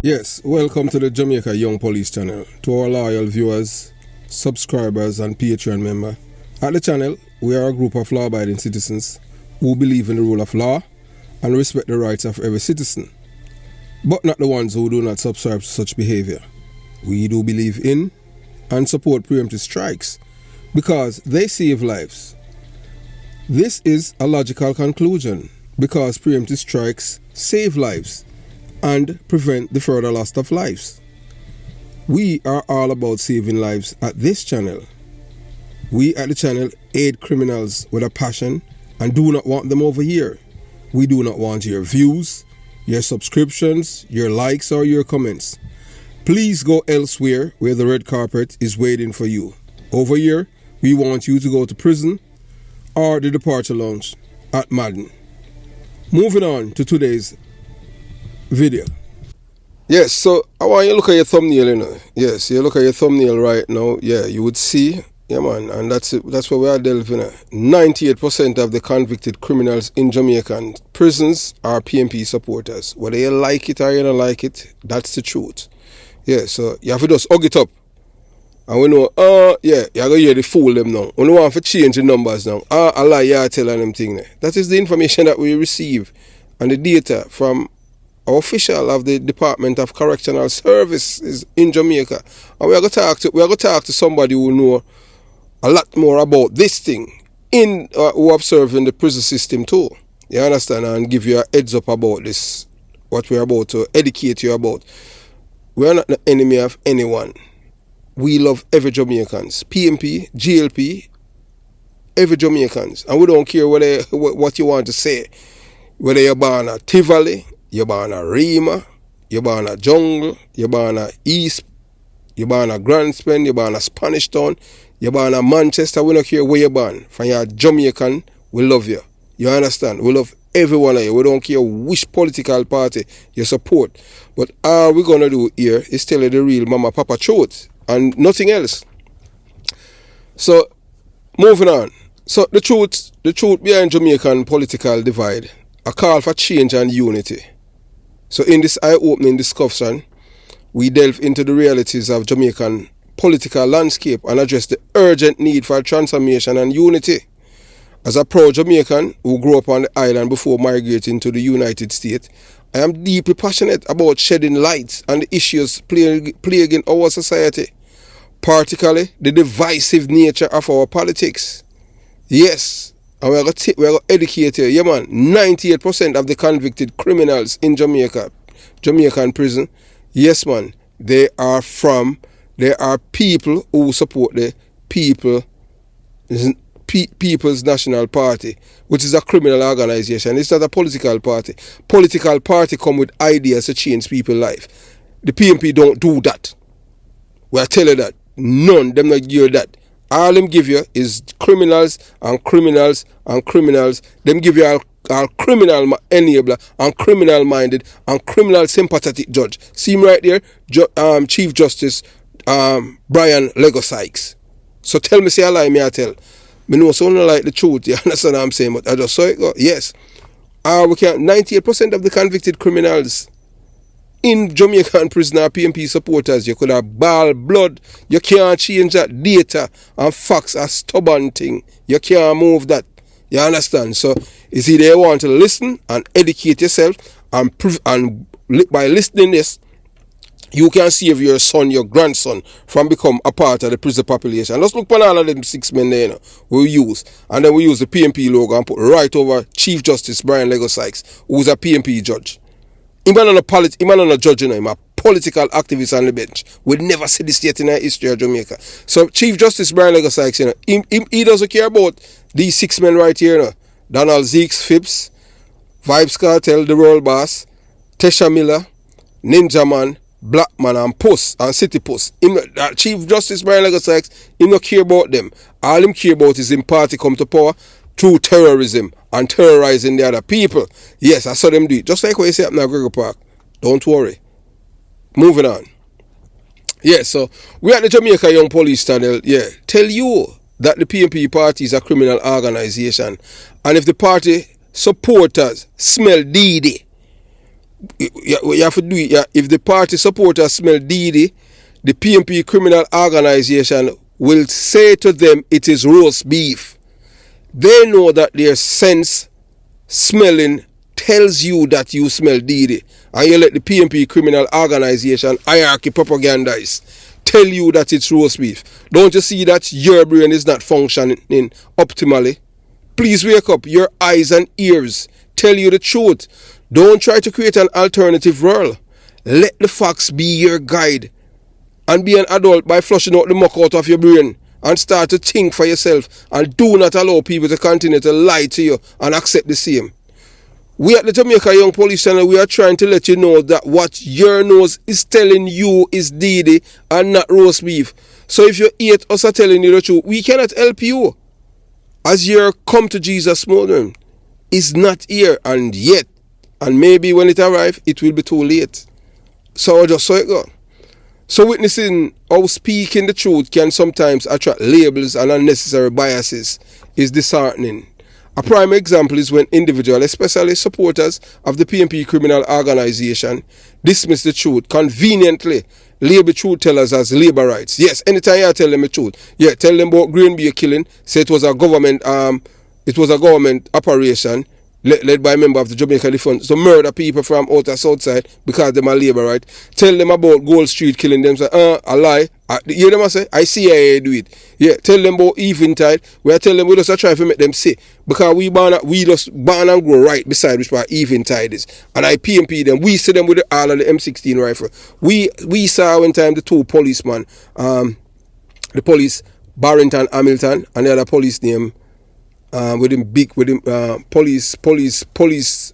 Yes, welcome to the Jamaica Young Police channel. To our loyal viewers, subscribers and Patreon member. At the channel, we are a group of law-abiding citizens who believe in the rule of law and respect the rights of every citizen, but not the ones who do not subscribe to such behavior. We do believe in and support preemptive strikes because they save lives. This is a logical conclusion because preemptive strikes save lives and prevent the further loss of lives. We are all about saving lives at this channel. We at the channel aid criminals with a passion and do not want them over here. We do not want your views, your subscriptions, your likes or your comments. Please go elsewhere where the red carpet is waiting for you. Over here, we want you to go to prison or the departure lounge at Madden. Moving on to today's video. Yes, so I want you to look at your thumbnail, you know. Yes, you look at your thumbnail right now. Yeah, you would see, yeah man, and that's it. That's what we are delving at. 98% of the convicted criminals in Jamaican prisons are PNP supporters. Whether you like it or you don't like it, that's the truth. Yeah, so you have to just hug it up. And we know, yeah, you're going to hear the fool them now. We don't want to change the numbers now. I lie, you're telling them thing there. That is the information that we receive and the data from our official of the Department of Correctional Services in Jamaica. And we are going to talk to somebody who know a lot more about this thing who observe in the prison system too. You understand? And give you a heads up about this, what we're about to educate you about. We are not the enemy of anyone. We love every Jamaicans. PNP, GLP, every Jamaicans. And we don't care what you want to say. Whether you're born at Tivoli, you're born at Rima, you're born at Jungle, you're born at East, you're born at Grand Spen, you're born at Spanish Town, you're born at Manchester. We don't care where you're born. From you're Jamaican, we love you. You understand? We love every one of you. We don't care which political party you support. But all we're going to do here is tell you the real mama papa truth and nothing else. So, moving on. So, the truth behind Jamaican political divide, a call for change and unity. So, in this eye-opening discussion, we delve into the realities of Jamaican political landscape and address the urgent need for transformation and unity. As a proud Jamaican who grew up on the island before migrating to the United States, I am deeply passionate about shedding light on the issues plaguing our society, particularly the divisive nature of our politics. Yes, and we're going to educate you. Yeah man, 98% of the convicted criminals in Jamaican prison, yes man, they are people who support the People's National Party, which is a criminal organization. It's not a political party. Political party come with ideas to change people's life. The PNP don't do that. We are telling you that. None, them not give you that. All them give you is criminals and criminals and criminals. Them give you all criminal enabler and criminal minded and criminal sympathetic judge. See him right there? Chief Justice Brian Lego Sykes. So tell me, say I lie, me I tell. Me know so not like the truth, you understand what I'm saying, but I just saw it go. Yes. We can't 98% of the convicted criminals in Jamaican prison are PNP supporters. You could have ball blood. You can't change that. Data and facts are stubborn thing. You can't move that. You understand? So it's either you want to listen and educate yourself and by listening this, you can save your son, your grandson from become a part of the prison population. Let's look at all of them 6 men there, you know, we use. And then we use the PNP logo and put right over Chief Justice Brian Lego Sykes, who's a PNP judge. He's not a judge, you know, he's a political activist on the bench. We never see this yet in the history of Jamaica. So Chief Justice Brian Lego Sykes, you know, he doesn't care about these 6 men right here, you know. Donald Zeeks, Phipps, Vibes Cartel, the Royal Boss, Tesha Miller, Ninja Man, Blackman and Post and City Post. Chief Justice Brian Lego Sykes, he don't care about them. All him care about is him party come to power through terrorism and terrorizing the other people. Yes, I saw them do it. Just like what you say up now, Gregor Park. Don't worry. Moving on. Yeah, so we at the Jamaica Young Police channel, yeah, tell you that the PNP party is a criminal organization. And if the party supporters smell deedy, you have to do it. Yeah. If the party supporters smell DD, the PNP criminal organization will say to them it is roast beef. They know that their sense smelling tells you that you smell DD. And you let the PNP criminal organization hierarchy propagandize tell you that it's roast beef. Don't you see that your brain is not functioning optimally? Please wake up. Your eyes and ears tell you the truth. Don't try to create an alternative world. Let the facts be your guide. And be an adult by flushing out the muck out of your brain and start to think for yourself, and do not allow people to continue to lie to you and accept the same. We at the Jamaica Young Police Channel, we are trying to let you know that what your nose is telling you is DD and not roast beef. So if you eat us are telling you the truth, we cannot help you. As your come to Jesus moment is not here and yet. And maybe when it arrives, it will be too late. So just so it go. So witnessing how speaking the truth can sometimes attract labels and unnecessary biases is disheartening. A prime example is when individuals, especially supporters of the PNP criminal organization, dismiss the truth, conveniently label truth tellers as labor rights. Yes, anytime you tell them the truth, yeah, tell them about Green Bay killing, say it was a government operation led by a member of the Jamaican Defense to murder people from outer south side because them are labor right. Tell them about Gold Street killing them, say, a lie. You hear them I say, I see I do it. Yeah, tell them about Eventide. We tell them we just try to make them say, because we just born and grow right beside which part Eventide is. And I PNP them, we see them with all of the M16 rifle. We saw one time the two policemen, the police Barrington Hamilton and the other police name police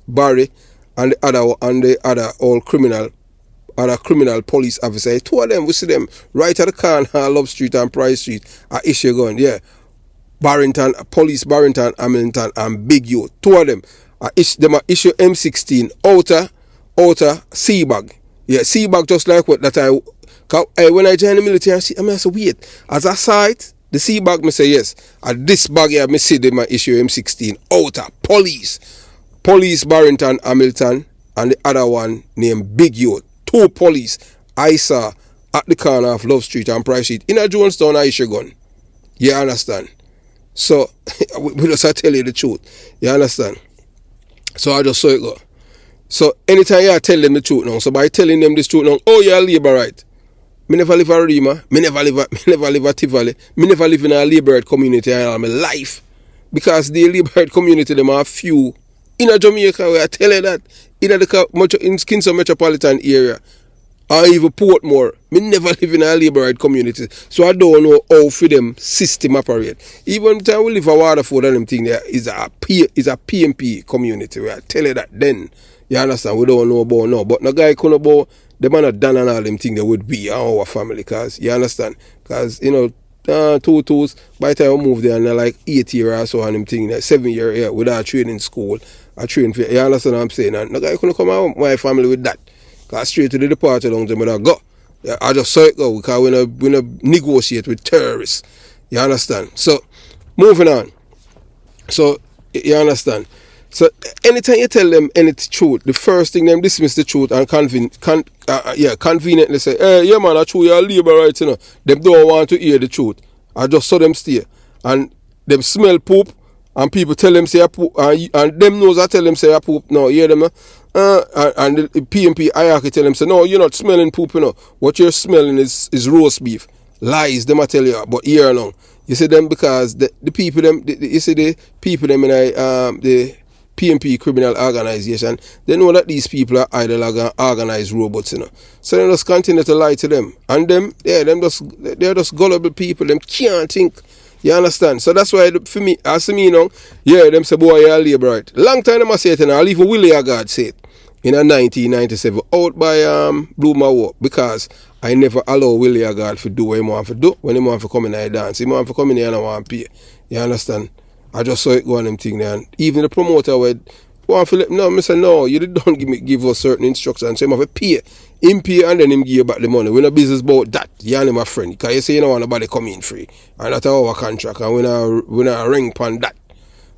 Barry and the other all criminal police officer. Two of them, we see them right at the corner Love Street and Price Street at issue gun. Yeah. Police Barrington Hamilton and Big Youth. Two of them issue M16 outer C bag. Yeah, C bag just like what that when I joined the military I say wait. As I saw it, the C bag, me say yes. At this bag here, me see them issue M16 outer police Barrington Hamilton and the other one named Big Youth. Two police I saw at the corner of Love Street and Price Street in a Jonestown I issue gun. You understand? So we just tell you the truth. You understand? So I just saw it go. So anytime you tell them the truth now, so by telling them this truth now, oh you're labor right. Me never live a Rima, me never live a Tivoli, me never live in a labor community in all my life. Because the labor community, them are few. In a Jamaica, where I tell you that, in Kingston metropolitan area, or even Portmore, me never live in a labor community. So I don't know how for them system operate. Even the time we live a Waterford and them thing there is a PNP community where I tell you that then. You understand? We don't know about now. But no guy couldn't about the man have done and all them things that would be our family, because you understand? Because, you know, two tools, by the time I moved there, and like 8 years or so, and them thing, 7 years, yeah, without training school, I trained for, you understand what I'm saying? And the guy couldn't come out my family with that. Because straight to the departure down there, I go. Yeah, I just saw it go, because we don't negotiate with terrorists. You understand? So, moving on. So, you understand? So anytime you tell them any truth, the first thing them dismiss the truth and conveniently say, hey, yeah man, I true your labor rights, you know. Them don't want to hear the truth. I just saw them stay. And them smell poop, and people tell them say I poop, and them knows I tell them say I poop. No, hear them, and the PNP hierarchy tell them say, no, you're not smelling poop, you know. What you're smelling is roast beef. Lies, them I tell you, but here now. You see them because the people them, you see the people them in the PNP criminal organization, they know that these people are either like organized robots, you know. So they just continue to lie to them. And them, yeah, they're just gullible people, them can't think. You understand? So that's why for me, as me, you know, yeah, them say, boy, you're a labor right. Long time them I say it, and I'll even Willie Agard say it in 1997 out by Blue Mawa, because I never allow Willie Agard to do what he want to do when he want to come in and dance. He want to come in here and I want to pay. You understand? I just saw it go on them thing there, and even the promoter would want to let me know. I said, no, you don't give us certain instructions. So you have to pay. Him pay and then him give you back the money. We're not business about that. You and my friend. Because you say you don't want nobody come in free. And that's our contract. And we're not ring upon that.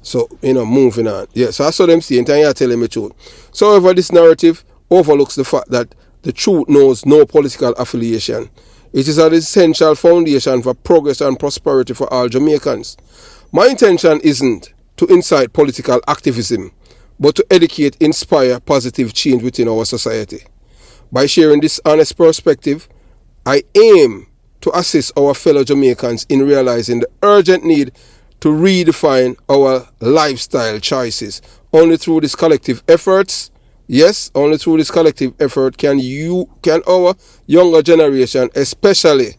So, you know, moving on. Yeah, so I saw them see and I tell them the truth. So however, this narrative overlooks the fact that the truth knows no political affiliation. It is an essential foundation for progress and prosperity for all Jamaicans. My intention isn't to incite political activism, but to educate, inspire positive change within our society. By sharing this honest perspective, I aim to assist our fellow Jamaicans in realizing the urgent need to redefine our lifestyle choices. Only through this collective efforts, only through this collective effort can our younger generation, especially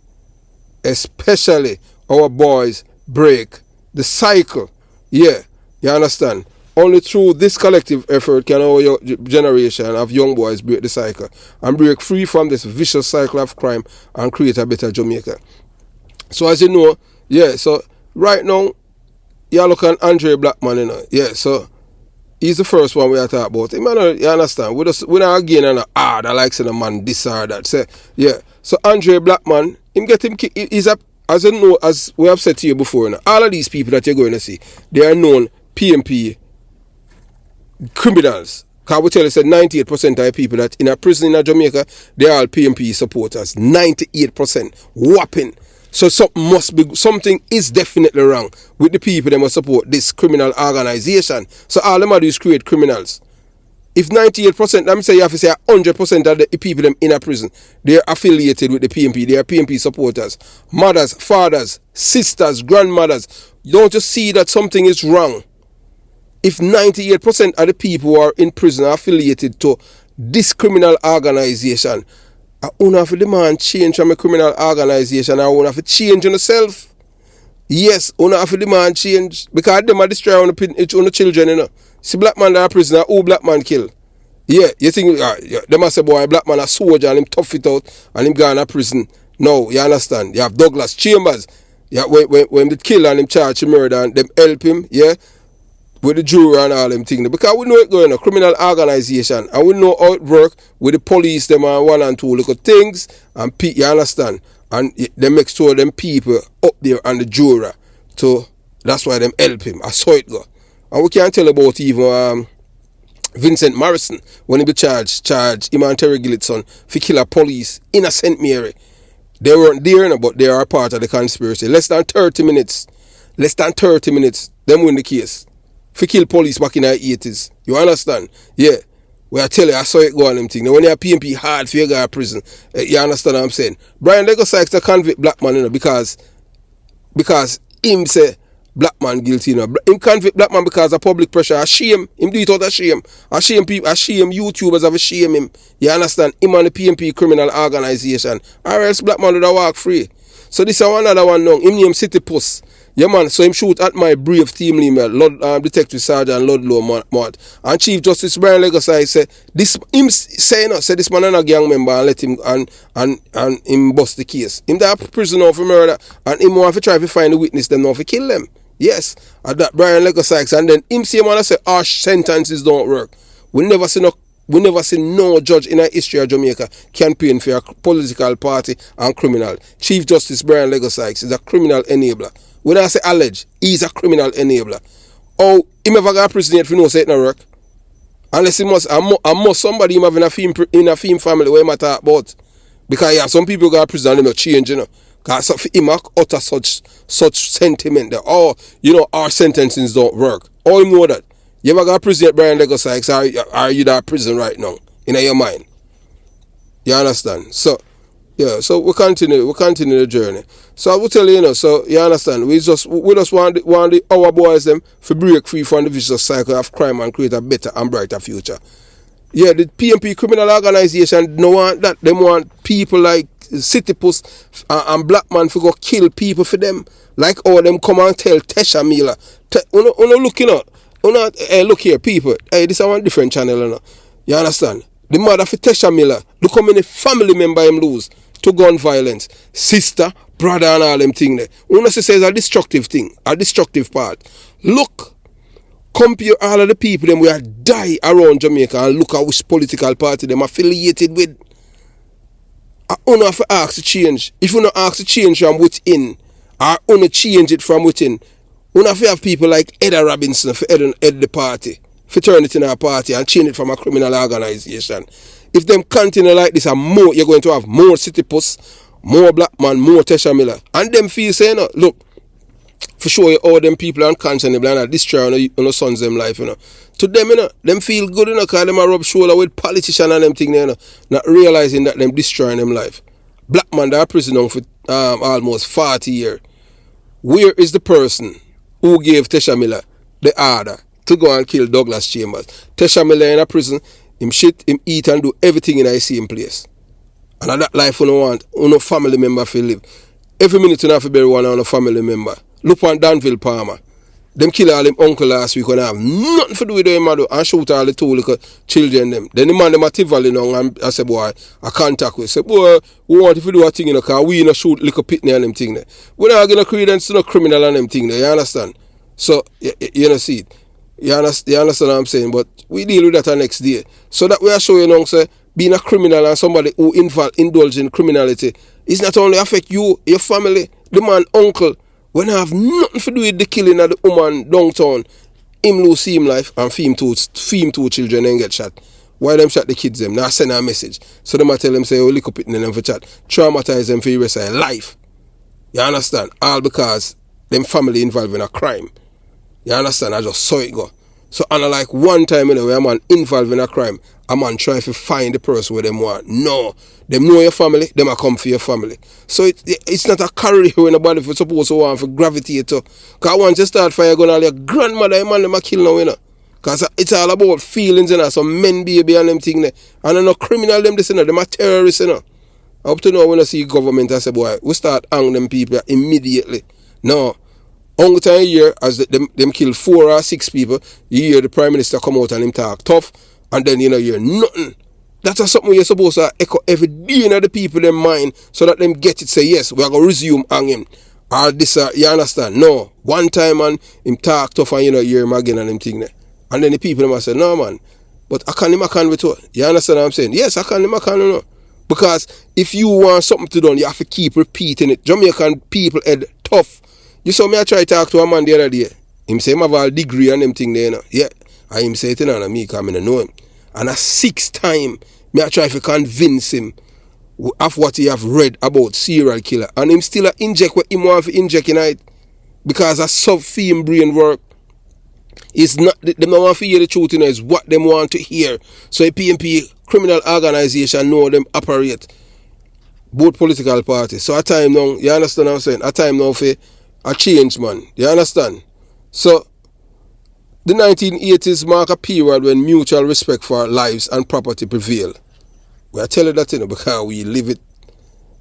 our boys, break the cycle. You understand? Only through this collective effort can our generation of young boys break the cycle and break free from this vicious cycle of crime and create a better Jamaica. So as you know, so right now, you look at Andre Blackman, so he's the first one we are talking about. You understand? We're not again and I like saying a man this or that. So Andre Blackman, as you know, as we have said to you before, all of these people that you're going to see, they are known PNP criminals. Because we tell you that 98% of the people that in a prison in Jamaica, they are all PNP supporters. 98%. Whopping. So something is definitely wrong with the people that must support this criminal organization. So all them do is create criminals. If 98%, let me say you have to say 100% of the people them in a prison, they are affiliated with the PNP. They are PNP supporters. Mothers, fathers, sisters, grandmothers. Don't you see that something is wrong? If 98% of the people who are in prison are affiliated to this criminal organization, I don't have to demand change from a criminal organization. I don't have to change on yourself. Yes, I don't have to demand change. Because them are destroying on the children, you know. See black man that are prisoner, who black man kill? You think, they must say, boy, black man a soldier and him tough it out and him gone to prison. No, you understand? You have Douglas Chambers. When they kill and him charge him murder and them help him, with the jury and all them things. Because we know it going on, a criminal organization, and we know how it work with the police, them and one and two little things, and you understand? And they make sure them people up there and the jury. So that's why them help him. I saw it go. And we can't tell about even Vincent Morrison, when he be charged him and Terry Gillitson for kill a police in a St. Mary. They weren't there, but they are a part of the conspiracy. Less than 30 minutes, them win the case. For kill police back in the 80s. You understand? Where I tell you, I saw it go on them thing. Now when you have PNP hard for you go to prison, you understand what I'm saying? Brian Lego Sykes to convict Blackman, you know, because him say Blackman guilty, you know. Him convict Blackman because of public pressure. I shame him, do it out of shame. I shame people, I shame YouTubers have shame him. You understand? Him and the PNP criminal organization. Or else Blackman would have walk free. So this is another one now. Him name City Post. Yeah, man, so him shoot at my brave team leader, Detective Sergeant Ludlow Mott. And Chief Justice Brian Legosai said, this man is a gang member and let him and him bust the case. Him that prison now for murder and him want to try to find the witness them now to kill them. Yes, at that Brian Legosai, and then him say man say harsh sentences don't work. We never see no judge in the history of Jamaica campaign for a political party and criminal. Chief Justice Brian Legosai is a criminal enabler. When I say allege, he's a criminal enabler. Oh, he never got prison yet if he knows it not work. Unless he must somebody him have in a film family where he talk about. Because some people got prison and they not change, you know. Because for him utter such sentiment that, our sentences don't work. Oh, him know that. You ever got prison yet, Brian Lego Sykes? Are you that prison right now? In your mind. You understand? So we continue the journey. So I will tell you, so you understand, we just want our boys them to break free from the vicious cycle of crime and create a better and brighter future. Yeah, the PNP criminal organization don't want that. They want people like City Post and Blackman to go kill people for them. Like all them come and tell Tesha Miller. Look here, people. Hey, this is one different channel, you know. You understand? The mother for Tesha Miller, look how many family member him lose to gun violence. Sister, brother and all them thing there. When I say it's a destructive thing, a destructive part. Look, compare all of the people them we are die around Jamaica and look at which political party them affiliated with. I don't have to ask to change. If you don't ask to change from within, or only change it from within, you have to have people like Edda Robinson for head the party, for turn it in our party and change it from a criminal organization. If them continue like this and more, you're going to have more City Puss, more Blackman, more Tesha Miller. And them feel saying, look, for sure all them people unconscionable and destroy on the sons them life, To them, them feel good, because them a rub shoulder with politicians and them thing, not realizing that them destroying them life. Blackman, they're prison for almost 40 years. Where is the person who gave Tesha Miller the order to go and kill Douglas Chambers? Tesha Miller in a prison, him shit, him eat and do everything in the same place. And at that life, you don't want no family member to live. Every minute you have to bury one on a family member. Look on Danville Palmer. Them kill all them uncle last week and have nothing to do with them mother and shoot all the two little children them. Then the man them a Tivoli now and I say, boy, I contact with. Say, boy, we want if you do a thing, because we no shoot little pitney and them thing there. We not gonna credence to no criminal and them thing there, you understand? So you know see it. You understand what I'm saying? But we deal with that the next day. So that we are showing now, say, being a criminal and somebody who indulge in criminality is not only affect you, your family, the man uncle. When I have nothing to do with the killing of the woman downtown, him lose him life and feed him two children and get shot. Why them shot the kids them? Now send a message. So them I tell them say, oh, lick up it in them for chat. Traumatize them for the rest of their life. You understand? All because them family involved in a crime. You understand? I just saw it go. So unlike one time where a man involved in a crime, a man try to find the person where them want. No. Them know your family, them a come for your family. So it's not a career when nobody for supposed to want for gravitate to. Because once you start fire gun, all your grandmother, your man, them a kill now, Because it's all about feelings, Some men, baby, and them thing there. And I'm not criminal, them this, Them a terrorists, Up to now, when I see government, I say, boy, we start hang them people immediately. No. Only time a year, as them kill 4 or 6 people, you hear the Prime Minister come out and him talk tough, and then you hear nothing. That's something you're supposed to echo every day in the people in mind, so that them get it, say, yes, we are going to resume hanging. Or this, you understand? No. One time, man, him talk tough and hear him again and them thing there. And then the people them say, no, man, but I can with you. You understand what I'm saying? Yes, I can. Because if you want something to do, you have to keep repeating it. Jamaican people head tough. You saw me I try to talk to a man the other day. Him say him have a degree and them thing there, Yeah. And him say it and me because I don't know him. And a 6th time, me I try to convince him of what he have read about serial killer. And him still inject what him want to inject in it. Because a sub-theme brain work. It's not, them don't want to hear the truth, It's what them want to hear. So a PNP criminal organization know them operate. Both political parties. So a time now, you understand what I'm saying? A time now for a change, man. You understand? So, the 1980s mark a period when mutual respect for lives and property prevail. We are telling that, because we live it.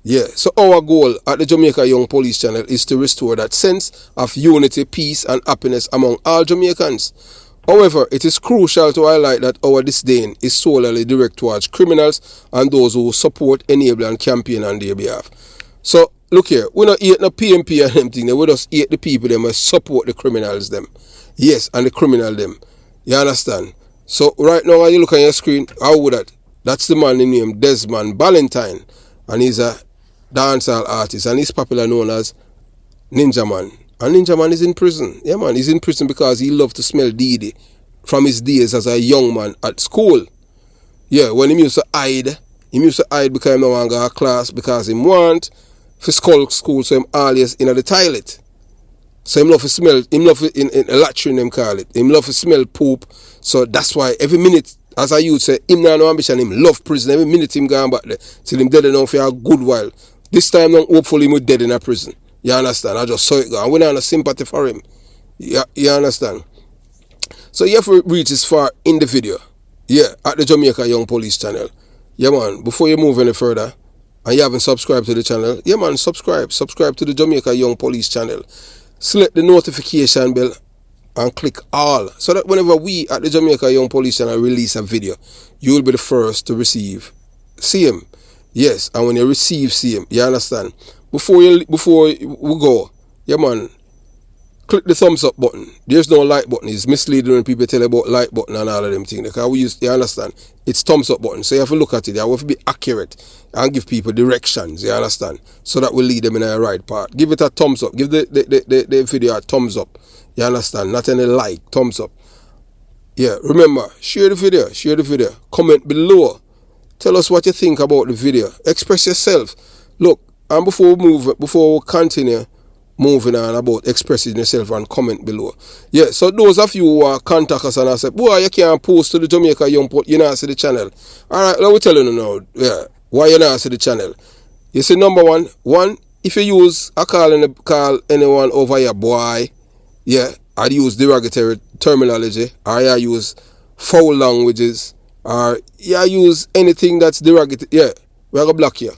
Yeah. So, our goal at the Jamaica Young Police Channel is to restore that sense of unity, peace, and happiness among all Jamaicans. However, it is crucial to highlight that our disdain is solely direct towards criminals and those who support, enable, and campaign on their behalf. So, look here, we don't hate no PNP and them thing. We just hate the people them who support the criminals them. Yes, and the criminal them. You understand? So right now when you look on your screen, how would that? That's the man named Desmond Valentine. And he's a dancehall artist. And he's popular known as Ninja Man. And Ninja Man is in prison. Yeah, man, he's in prison because he loved to smell Didi from his days as a young man at school. Yeah, when he used to hide because he no want to go to class because he want for school, so him always in the toilet. So him love to smell, him love in a latrine them call it. Him love to smell poop. So that's why every minute, as I used to say, him not no ambition, him love prison. Every minute him going back there till him dead enough for a good while. This time now, hopefully him dead in a prison. You understand? I just saw it go. And we don't have sympathy for him. You understand? So you have to reach this far in the video. Yeah, at the Jamaica Young Police Channel. Yeah, man, before you move any further, and you haven't subscribed to the channel, yeah, man, subscribe to the Jamaica Young Police Channel. Select the notification bell and click all, so that whenever we at the Jamaica Young Police Channel release a video, you will be the first to see him. Yes, and when you see him, you understand? Before we go, yeah, man, click the thumbs up button. There's no like button. It's misleading when people tell you about like button and all of them things. Because you understand? It's thumbs up button. So you have to look at it. You have to be accurate and give people directions. You understand? So that will lead them in the right path. Give it a thumbs up. Give the video a thumbs up. You understand? Not any like. Thumbs up. Yeah, remember, share the video. Comment below. Tell us what you think about the video. Express yourself. Look, and before we continue moving on about expressing yourself, and comment below. Yeah, so those of you who are contact us and I say, boy, you can't post to the Jamaica Young Port, you not see the channel. Alright, let me tell you now, yeah, why you not see the channel. You see, number one, if you use call anyone over here, boy, yeah, I use derogatory terminology, or I use foul languages, or you use anything that's derogatory, yeah, we're going to block you.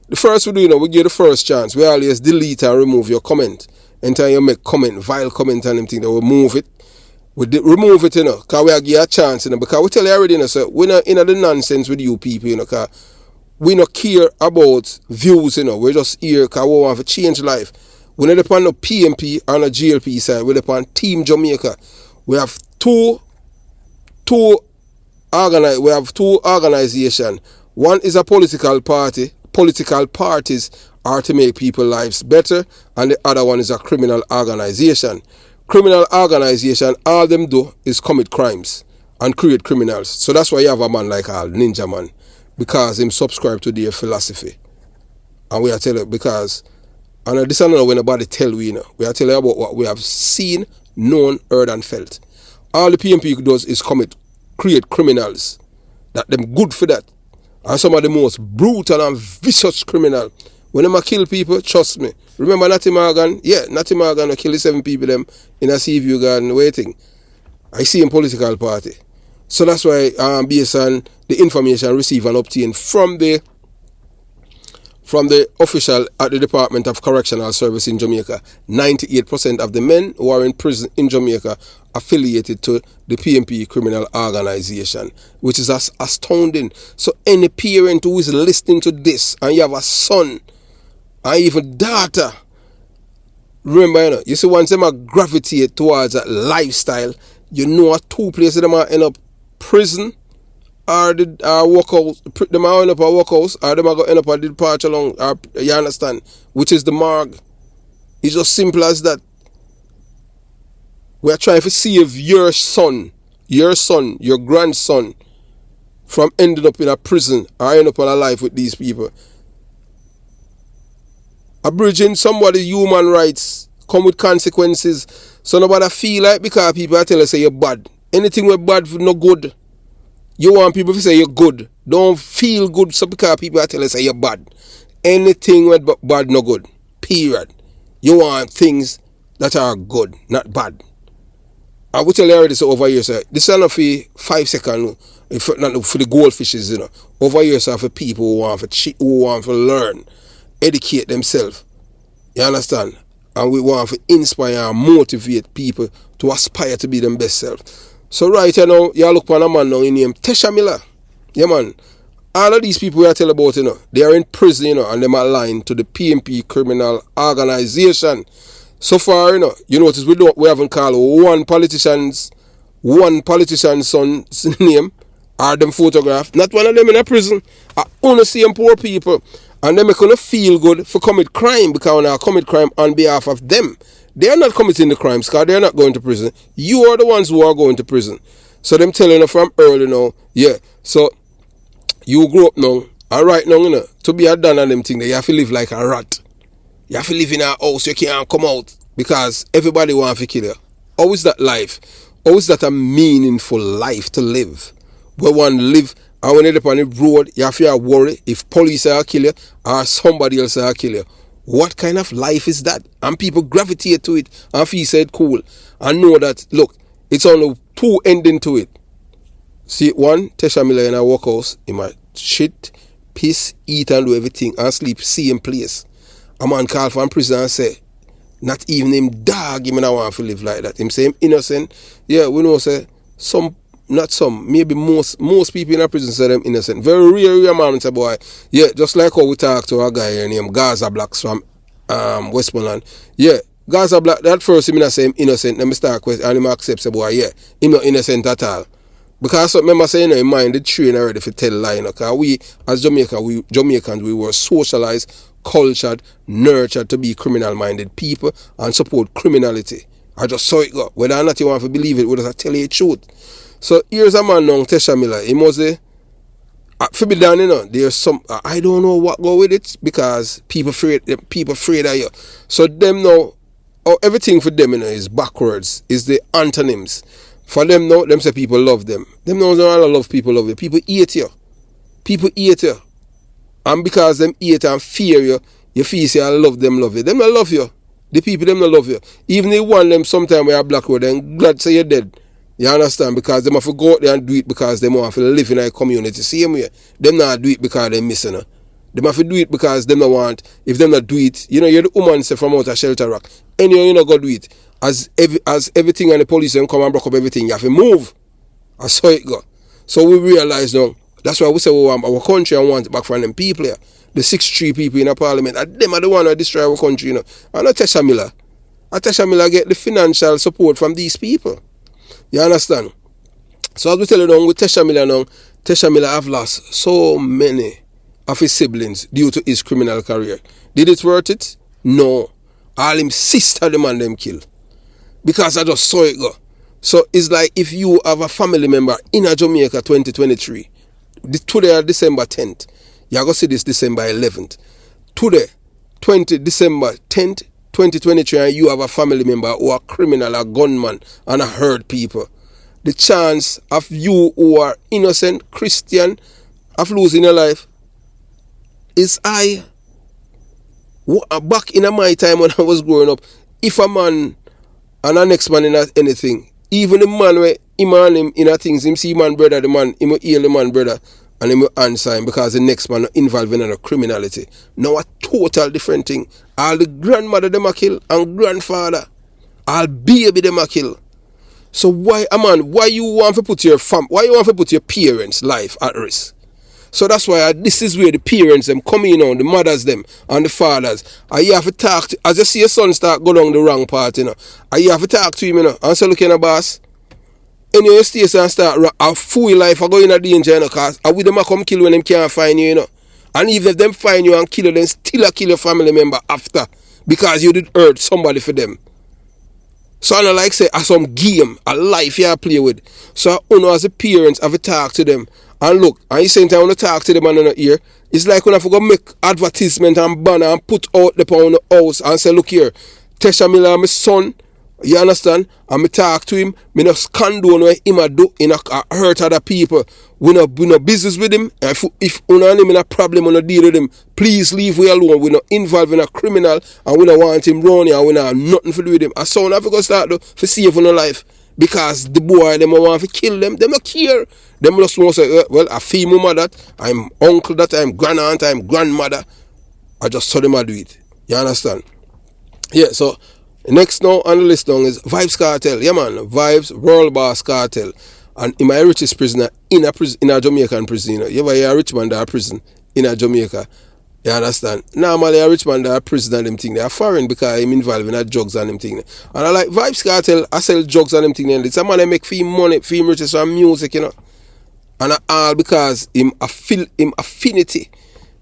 The first we do, we give you the first chance. We always delete and remove your comment. Anytime you make comment, vile comment and anything, we move it. Remove it, because we give you a chance, because we tell you already, so we're not in the nonsense with you people, because we don't care about views, we're just here because we want to change life. We're not upon the PNP or the GLP side, we're upon Team Jamaica. We have two organizations. One is a political party. Political parties are to make people's lives better, and the other one is a criminal organization. Criminal organization, all them do is commit crimes and create criminals. So that's why you have a man like Ninja Man, because him subscribe to their philosophy. And we are telling you, because, and this is not when nobody tell we, we are telling you about what we have seen, known, heard, and felt. All the PNP does is create criminals. That them good for that. And some of the most brutal and vicious criminal. When they kill people, trust me. Remember Natty Morgan? Yeah, Natty Morgan will kill the 7 people them in a sea view garden waiting. I see in political party. So that's why, based on the information received and obtained from the official at the Department of Correctional Service in Jamaica, 98% of the men who are in prison in Jamaica affiliated to the PNP criminal organization, which is astounding. So any parent who is listening to this and you have a son and even daughter, remember, you see, once them gravitate towards a lifestyle, you know 2 places them might end up prison, or workhouse, them might end up a workhouse, or them might end up a departure long, or, you understand, which is the morgue. It's just simple as that. We are trying to save your son, your grandson, from ending up in a prison or ending up on a life with these people. Abridging somebody's human rights come with consequences. So nobody feel like, because people tell us say you're bad. Anything we're bad for no good. You want people to say you're good. Don't feel good so because people tell us say you're bad. Anything with bad no good. Period. You want things that are good, not bad. I will tell you already, so over here, sir. This is not for 5 seconds, for the goldfishes, Over here, sir, for people who want to learn, educate themselves. You understand? And we want to inspire and motivate people to aspire to be them best self. So right here now, you look upon a man now, named Tesha Miller. Yeah, man. All of these people we are telling about, they are in prison, and they are aligned to the PNP criminal organization. So far, you notice we haven't called one politician's son's name or them photograph. Not one of them in a prison. I only see them poor people. And they make them feel good for commit crime, because when I commit crime on behalf of them, they are not committing the crimes because they are not going to prison. You are the ones who are going to prison. So them telling you from early now, yeah. So you grow up now, and right now, to be a done on them thing, you have to live like a rat. You have to live in a house, you can't come out because everybody wants to kill you. How is that life? How is that a meaningful life to live? Where one live, and when you're on the road, you have to worry if police are kill you or somebody else are kill you. What kind of life is that? And people gravitate to it and feel said cool. And know that, look, it's only 2 ending to it. See, one, Tesha Miller in a workhouse, he might shit, piss, eat and do everything and sleep same place. A man call from prison and say, not even him dog, him not want to live like that. Him say him innocent. Yeah, we know say maybe most people in a prison say them innocent. Very rare man say boy. Yeah, just like how we talk to a guy named Gaza Blacks from Westmoreland. Yeah, Gaza Black, that first him not say him innocent, then me start question and him accept say boy, yeah, him not innocent at all. Because remember saying in mind the train already for tell lie, because we as Jamaicans we were socialized, cultured, nurtured to be criminal-minded people and support criminality. I just saw it go. Whether or not you want to believe it, whether I tell you the truth. So here's a man now, Tesha Miller. He was For me down, there's some I don't know what go with it because people afraid of you. So them now, everything for them is backwards, is the antonyms. For them now, them say people love them. Them now don't love people love you. People hate you. People hate you. And because them hate and fear you, you feel say I love them love you. Them not love you. The people them not love you. Even they want them sometime we are black road and glad say you're dead. You understand? Because them have to go out there and do it because them want to live in a community. Same way. Them not do it because they're missing her. Them have to do it because them not want. If them not do it, you're the woman say from out of Shelter Rock. Anyway, you not go do it. As everything and the police them come and break up everything, you have to move. I saw it go. So we realize now. That's why we say we want our country and want it back from them people here. The 6-3 people in the parliament. And them are the one who destroy our country, And not Tesha Miller. And Tesha Miller get the financial support from these people. You understand? So as we tell you now, with Tesha Miller have lost so many of his siblings due to his criminal career. Did it worth it? No. All him sister the man them kill. Because I just saw it go. So it's like if you have a family member in a Jamaica 2023, today December 10th, you're going to see this December 11th. Today, December 10th, 2023, and you have a family member who are criminal, a gunman, and a hurt people. The chance of you who are innocent, Christian, of losing your life is high. Back in my time when I was growing up, if a man and a next man in anything, even the man where him and him in a things, him see man brother, the man, him will heal the man brother, and him will answer him because the next man involved in a criminality. Now a total different thing. All the grandmother them a kill and grandfather. All baby them a kill. So why you want to put your parents' life at risk? So that's why this is where the parents them come in on, the mothers them and the fathers. And you have to talk to, as you see your son start go down the wrong path, and you have to talk to him, and say, look, boss, and you stay and start a full life are going in danger, because with them come kill when them can't find you, And even if them find you and kill you, then still a kill your family member after, because you did hurt somebody for them. So I don't like say a some game, a life you play with. So as a parents have to talk to them. And look, and you same time when you talk to them and in the ear, it's like when I forgot make advertisement and banner and put out the on the house and say, look here, Tesha Miller, my son, you understand? And me talk to him, me no condone what him a do in a hurt other people. We no business with him. If una him in a problem, we no deal with him. Please leave we alone. We no involved in a criminal and we no want him running and we no have nothing to do with him. And so I go start to save on life. Because the boy, them want to kill them. Them don't care. Them just want to say, well, I feel mama that, I'm uncle that, I'm grandaunt, I'm grandmother. I just saw them do it. You understand? Yeah, so next now on the list now is Vibes Cartel. Yeah, man. Vibes World Boss Cartel. And in my richest prisoner in a Jamaican prison. You ever hear a rich man that prison in a Jamaica? You understand? Normally a rich man that prison and them thing, they are foreign because I'm involved in a drugs and them thing. And I like Vibes Cartel, I sell drugs and them thing. And it's a man that make fame money, fame riches from music, And all because him affinity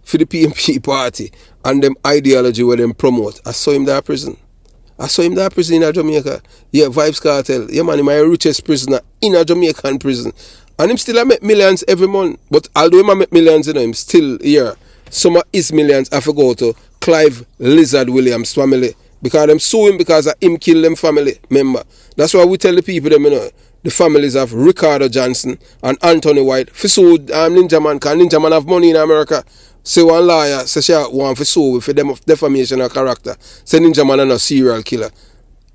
for the PNP party and them ideology where them promote. I saw him there prison. In a Jamaica. Yeah, Vibes Cartel. Yeah, man, my richest prisoner in a Jamaican prison. And him still make millions every month. But although him make millions, him still here. Some of his millions have to go to Clive Lizard Williams' family. Because them sue him because of him kill them family member. That's why we tell the people them, the families of Ricardo Johnson and Anthony White for sue Ninja Man, because Ninja Man have money in America. So one lawyer says she want for sue for them of defamation of character. Say Ninja Man is a serial killer.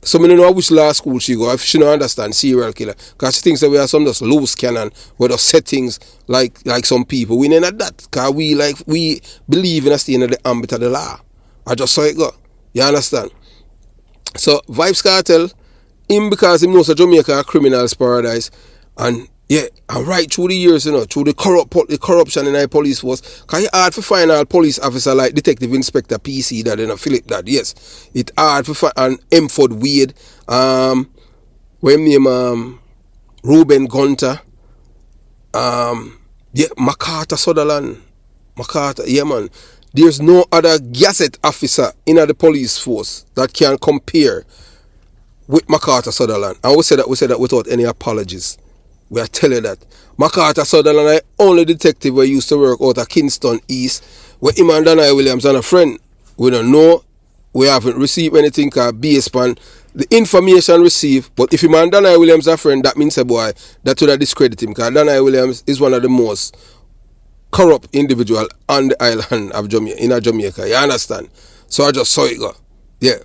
So I don't know which law school she go if she don't understand serial killer. Because she thinks that we are some just loose cannon with us settings like some people. We ain't at that. Because we believe in a staying in the ambit of the law. I just saw it go. You understand? So Vibes Cartel, him because he knows that Jamaica a criminal's paradise. And yeah, and right through the years, through the corruption in our police force, because it's hard to find a police officer like Detective Inspector PC that, Philip that, yes. It's hard to find, and Emford Wade, when name, Ruben Gunter, yeah, MacArthur Sutherland, yeah, man. There's no other gazette officer in the police force that can compare with MacArthur Sutherland. And we say that without any apologies. We are telling you that. MacArthur Sutherland, I only detective who used to work out of Kingston East, where him and Danai Williams and a friend. We don't know. We haven't received anything based on the information received. But if him and Danai Williams are a friend, that means a boy that would have discredit him, because Danai Williams is one of the most corrupt individual on the island of Jamaica, in Jamaica. You understand? So I just saw it go. Yeah.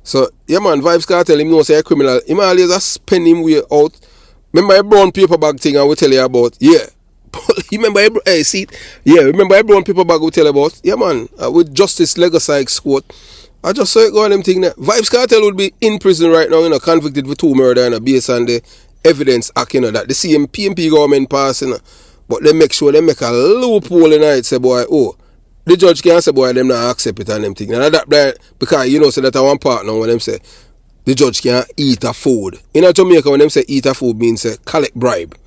So, yeah, man, Vibes Cartel, him know say a criminal. Him always a spend him way out. Remember a brown paper bag thing I will tell you about? Yeah. Remember remember a brown paper bag we tell you about? Yeah, man, with Justice Legacy quote. I just saw it go on them thing there. Vibes Cartel would be in prison right now, convicted for 2 murder, based on the evidence act, that the same PNP government pass, but they make sure they make a loophole in it, say, boy, the judge can't say, boy, them not accept it and them thing. And that, because, say that I one partner when them say, the judge can't eat a food. In Jamaica, when them say eat a food, means collect bribe,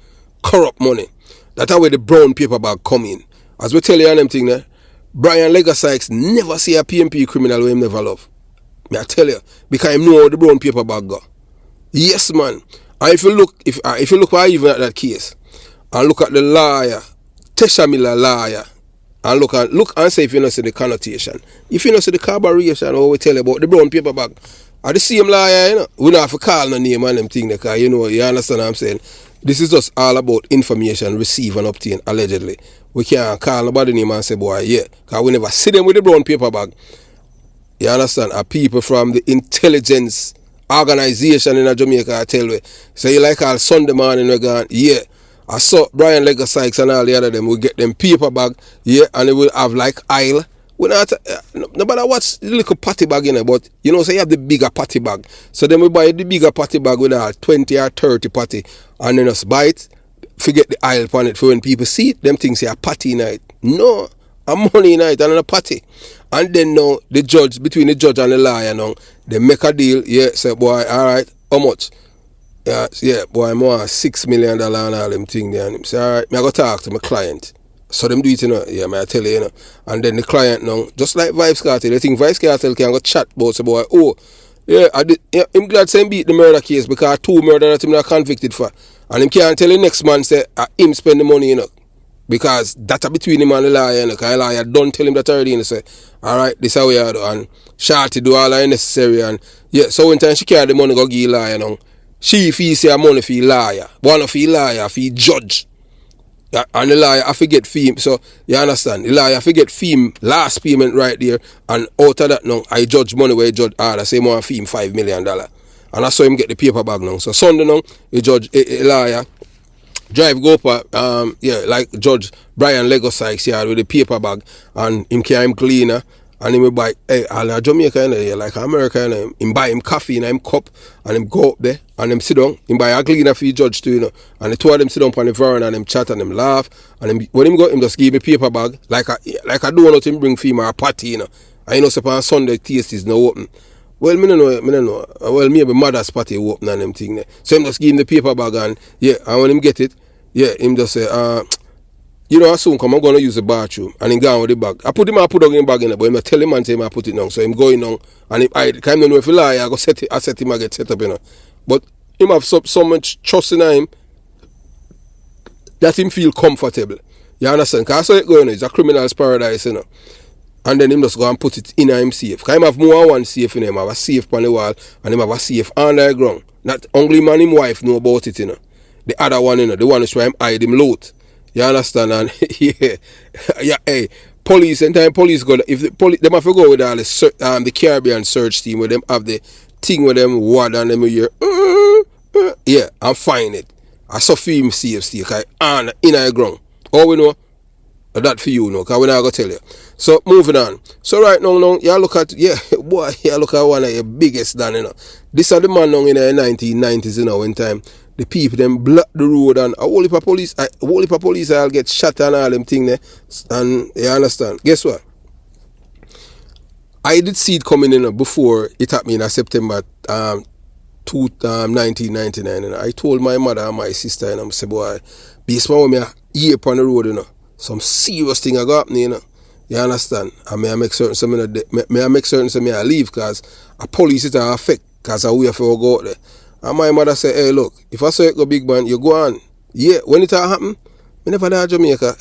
corrupt money. That's how the brown paper bag come in. As we tell you on them thing there, Brian Legasykes never see a PNP criminal who him never love. Me I tell you, because him know how the brown paper bag go. Yes, man. And if you look even at that case, and look at the lawyer, Tesha Miller lawyer, and look and say if you don't see the connotation. If you don't see the carburation, or we tell you about the brown paper bag, are the same lawyer, we don't have to call no name and them thing, because you understand what I'm saying. This is just all about information received and obtained allegedly. We can't call nobody name and say, boy, yeah, because we never see them with the brown paper bag. You understand? Are people from the intelligence organization in Jamaica, I tell you. So you like all Sunday morning, we're going, yeah. I saw Brian Legasykes and all the other them will get them paper bag, yeah, and it will have like aisle. We not nobody watch the little patty bag in it, but so you have the bigger patty bag. So then we buy the bigger patty bag with 20 or 30 patty, and then us buy it, forget the aisle on it for when people see it, them things say a patty in it. No, a money in it and a patty. And then now the judge, between the judge and the lawyer now, they make a deal, yeah, say boy, alright, how much? Yeah, boy, I'm $6 million and all them thing there. And him say, alright, I go talk to my client. So them do it, yeah, I tell you, And then the client now, just like Vibes Cartel, they think Vibes Cartel can go chat about, say, boy, yeah, I'm glad say him beat the murder case because 2 murder that him not convicted for. And him can't tell the next man, say, him spend the money, because that's between him and the lawyer, because the lawyer don't tell him that already, and say, alright, this is how we are, and Shorty do all that necessary, and yeah, so when time she carry the money go give the lawyer now, she fee say money for the lawyer, one for the lawyer, for the judge, and the lawyer I forget fee, so you understand, the lawyer I forget fee last payment right there, and out of that now, I judge money where the judge order, say more fee him $5 million, and I saw him get the paper bag now, so Sunday now, the judge, the lawyer, drive go up, like Judge Brian Legasykes yard with the paper bag, and him carry him cleaner, and him buy, all Jamaica, like America, him buy him coffee in him cup, and him go up there, and him sit down, him buy a cleaner for the judge too, and the two of them sit down on the veranda, and him chat, and him laugh, and him, when him go, him just give me paper bag, like a donut him bring for him, or a party, and say on Sunday, taste is no open. Well, me no know. Well, maybe mother's party open and them thing there. So him just give him the paper bag and when him get it, him just say, I soon come, I'm gonna use the bathroom, and him gone with the bag. I put down in the bag in there, but him tell him and say I put it down. So him going down and him I can't know if he lie, I go set him I get set up, But him have so much trust in him that him feel comfortable. You understand? Because I saw it going, it's a criminal's paradise, And then him just go and put it in him safe. Because him have more than one safe in him. Have a safe on the wall and him have a safe under the ground. Not only man him wife know about it, The other one, the one is where him hide him loot. You understand? And hey, police, anytime police go, if the police, them have to go with all the Caribbean search team where them have the thing with them word and them hear, and find it. I saw him safe stay, and in the ground. All we know, that for you, because we're not going to tell you. So, moving on. So, right now, you look at, you look at one of your biggest done, This are the man now in the 1990s, when time, the people, them block the road, and a whole heap of police, I'll get shot and all them thing there, and you understand. Guess what? I did see it coming in before it happened in September 1999, and I told my mother and my sister, and I said, boy, based on me here upon the road, some serious thing I got happening, You understand? And may I make certain some I leave because a police it affect because I will have to go out there. And my mother said, hey look, if I say it go big man, you go on. Yeah, when it all happen, me never there Jamaica.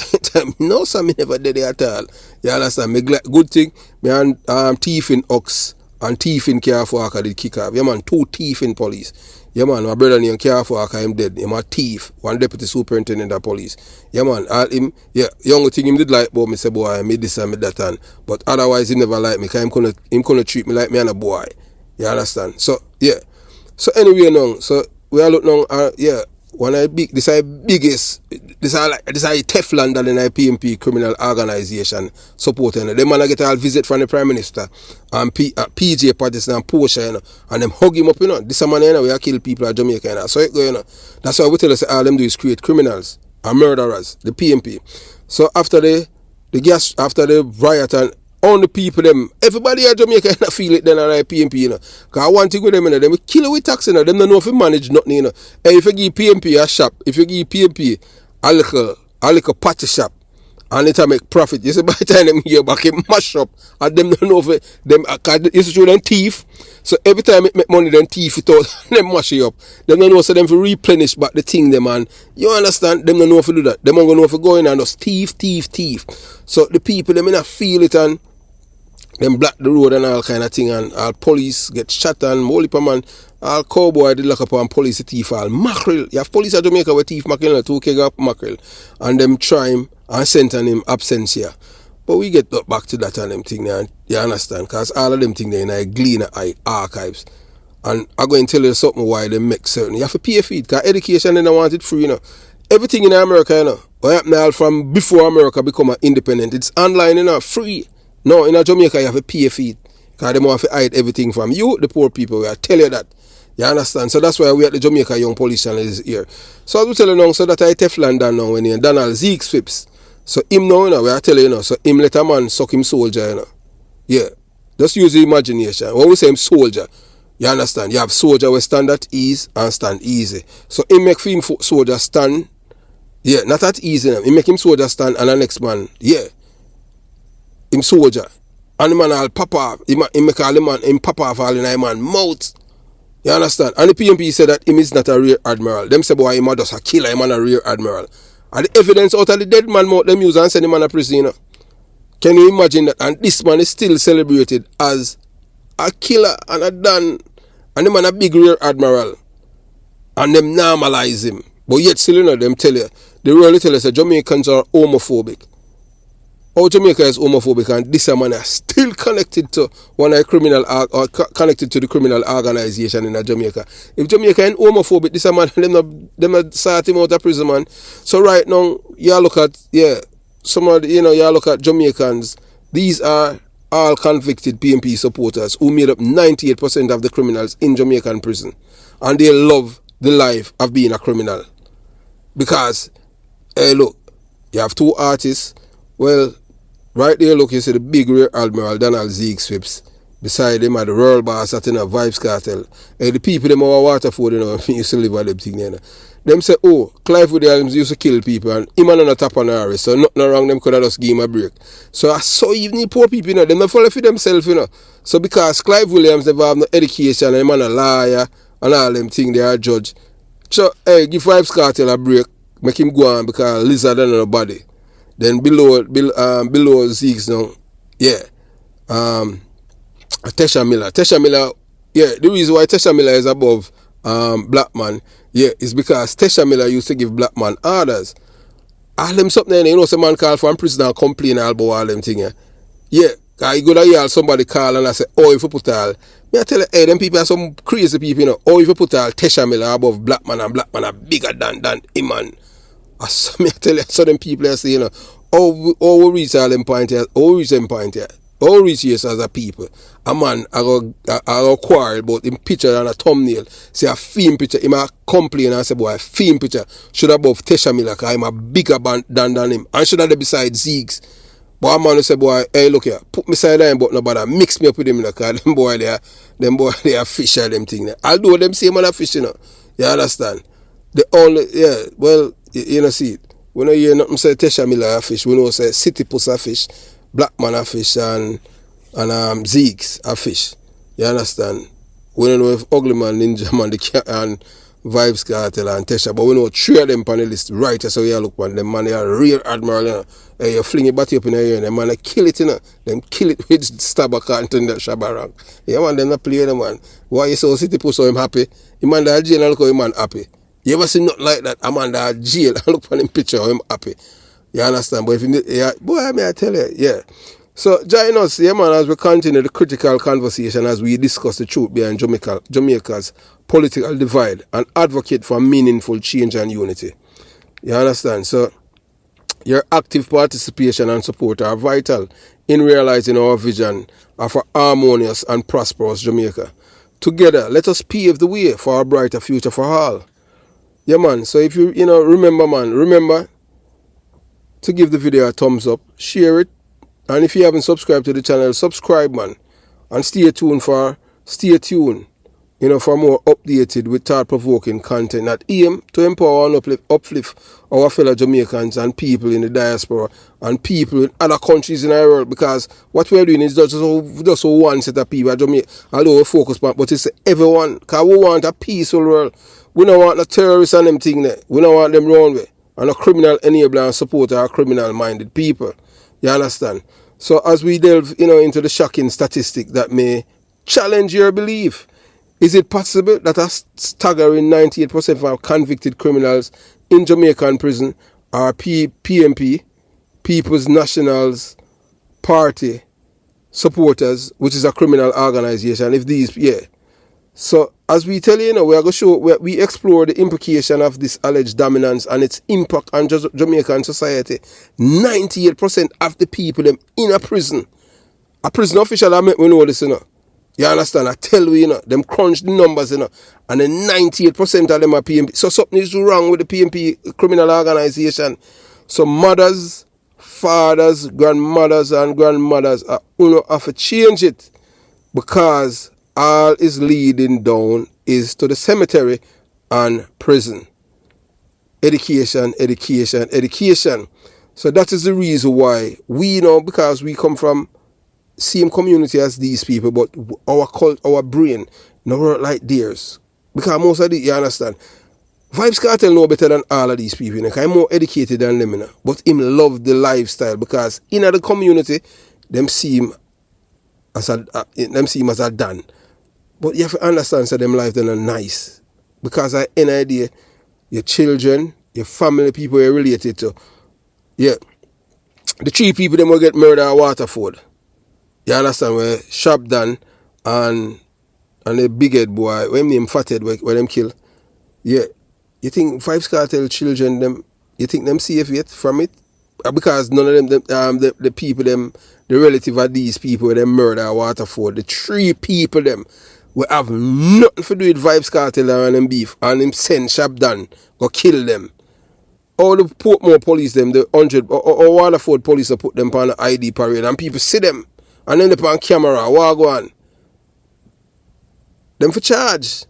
No, sir, me never did it at all. You understand? Me good thing, me and thief in ox and thief in Carefalker did kick off. Yeah, man, 2 thief in police. Yeah, man, my brother named Carefalker, him dead. Him a thief, one deputy superintendent of police. Yeah, man, all him, yeah, young thing him did like, but me say, boy, I made this and made that and. But otherwise, he never like me, because him gonna treat me like me and a boy. You understand? So, yeah. So anyway, now, so we are looking now, yeah. One of the this is biggest, this is Teflon than in a PNP criminal organization supporting. Them man get a visit from the Prime Minister and PJ Patterson and Portia, you know, and them hug him up, you know. This a man, you know, we are kill people at Jamaica, you know. So it go, you know. That's why we tell us all them do is create criminals and murderers, the PNP. So after the riot and on the people them, everybody at Jamaica feel it then at PNP, you know. Because one thing with them, you know, them kill it with tax, you know, them don't know if you manage nothing, you know. Hey, if you give PNP a shop, if you give PNP a little party shop, and it make profit, you see by the time them here back in mash up, and them don't know if them, it's true, them thief. So every time it make money, them thief it out, them mash it up. Them don't know, so them to replenish back the thing, them, and you understand, them don't know if you do that. Them don't know if you go in and just thief. So the people, them not feel it, and them block the road and all kind of thing, and all police get shot and whole heap of man, all cowboy they lock up on police thief all mackerel. You have police at Jamaica with thief mackerel, 2 kg of mackerel, and them try him and sentence him absentia. But we get back to that and them thing there, and you understand, because all of them thing there in a Gleaner archives. And I'm going to tell you something why they make certain. You have to pay a fee, because education they don't want it free, you know. Everything in America, you know, what happened all from before America become independent, it's online, you know, free. No, in Jamaica you have to pay a fee, because they want to hide everything from you, the poor people. I tell you that. You understand? So that's why we at the Jamaica Young Police Channel is here. So as we tell you now, so that I Teflon down now when you Donald Zeke's Phipps. So him now, you know, we are telling you now, so him let a man suck him soldier, you know. Yeah. Just use the imagination. When we say him soldier, you understand? You have soldier where stand at ease and stand easy. So him make him soldier stand, yeah, not at easy. He make him soldier stand and the next man, yeah. Him soldier, and the man all pop off. He make all the man, him pop off all in a man mouth. You understand? And the PNP said that him is not a rear admiral. Them say boy him a just a killer, him a rear admiral. And the evidence out of the dead man mouth them use and send him on a prison, you know. Can you imagine that? And this man is still celebrated as a killer and a don, and the man a big rear admiral. And them normalize him. But yet still, you know, them tell you, they really tell us that Jamaicans are homophobic. How Jamaica is homophobic, and this man is still connected to one of criminal or connected to the criminal organization in Jamaica. If Jamaica is homophobic, this man them sort him out of prison, man. So right now, you look at some of the, you look at Jamaicans. These are all convicted PNP supporters who made up 98% of the criminals in Jamaican prison, and they love the life of being a criminal because, hey, look, you have 2 artists. Well, right there, look, you see the big rear admiral Donald Zeke's Phipps. Beside him are the rural boss at a Vibes Cartel. The people them over Waterford, you know, used to live at them thing, you know. Them say, oh, Clive Williams used to kill people, and him on a top on the arrest, so nothing wrong, them could have just give him a break. So I saw even the poor people, you know, them not follow for themselves, you know. So because Clive Williams never have no education, and him on a lawyer, and all them things, they are judge. So, hey, give Vibes Cartel a break, make him go on, because lizard and nobody. Then below Zeke's now, yeah, Tesha Miller, yeah, the reason why Tesha Miller is above Blackman, yeah, is because Tesha Miller used to give Blackman orders. All them something, you know, some man call from prison and complain about all them things, yeah, because you go to hear somebody call and I say, oh, if you put all, me I tell you, hey, them people are some crazy people, you know, oh, if you put all Tesha Miller above Blackman, and Blackman are bigger than him, man. So me tell you, so them people are saying, you know, we reach all them point here, reach here as a people. A man, I go quarrel about him picture and a thumbnail, say a film picture, him a complain and say, boy, a film picture should have above Tesha Miller, because I'm a bigger than him, and should have there beside Zeke's. But a man will say, boy, hey, look here, put me side line, but nobody mix me up with him, because them boy they are fish or them thing there. Although them same man a fish, you know, you understand? The only, yeah, well, you know, see it. We don't hear nothing say Tesha Miller a fish. We know say City Puss a fish, Blackman a fish, and Zeke's a fish. You understand? We don't know if Ugly Man, Ninja Man, Vibes Cartel and Tesha, but we know three of them on the list, right? So you look on them, man, they are real admiral, you know. You fling your body up in the air and them, man, they kill it, you know. Them kill it with stabber can't in the shabarang. Yeah, man, them not play them, man. Why you so city put so him happy? Him man that jail and look how him man happy. You ever see nothing like that? A man that jail and look on him picture of him happy. You understand? But if you, yeah, boy, I tell you, yeah. So join us, yeah, man, as we continue the critical conversation as we discuss the truth behind Jamaica's political divide and advocate for meaningful change and unity. You understand? So your active participation and support are vital in realizing our vision of a harmonious and prosperous Jamaica. Together, let us pave the way for a brighter future for all. Yeah, man. So if you remember to give the video a thumbs up, share it, and if you haven't subscribed to the channel, subscribe, man, and stay tuned, for more updated with thought-provoking content that aim to empower and uplift our fellow Jamaicans and people in the diaspora and people in other countries in the world, because what we're doing is just one set of people at Jamaica, although we focus on, but it's everyone, because we want a peaceful world. We don't want the terrorists and them thing there. We don't want them round way. And a criminal enabler and supporter are criminal-minded people. You understand? So as we delve, into the shocking statistic that may challenge your belief, is it possible that a staggering 98% of convicted criminals in Jamaican prison are PNP, People's Nationals Party supporters, which is a criminal organization? If these, yeah. So, as we tell you, we are going to show, we explore the implication of this alleged dominance and its impact on Jamaican society. 98% of the people them in a prison official that make me know this, You understand? I tell you, them crunch the numbers, and then 98% of them are PNP. So something is wrong with the PNP criminal organization. So mothers, fathers, grandmothers, and grandmothers are have to change it, because all is leading down is to the cemetery and prison. Education, education, education. So that is the reason why we because we come from same community as these people, but our brain no work like theirs. Because most of you understand, Vibes Cartel know better than all of these people, because I'm more educated than them, but him love the lifestyle, because in the community, them seem as a done. But you have to understand that them life are nice. Because I any idea, your children, your family, people you're related to, yeah, the three people them will get murdered at Waterford. You understand? Where Sharp Dan and the big head boy, when name Fathead, where them kill. Yeah. You think Vibes Cartel children, them, you think them safe yet from it? Because none of them, the people, them, the relative of these people, where them murder at Waterford, the three people, them, we have nothing to do with Vibes Cartel and them beef, and him send Sharp Dan, go kill them. All the Portmore police, them, the 100, or Waterford police, will put them on the ID parade, and people see them. And then they put on camera, what go on? Them for charge.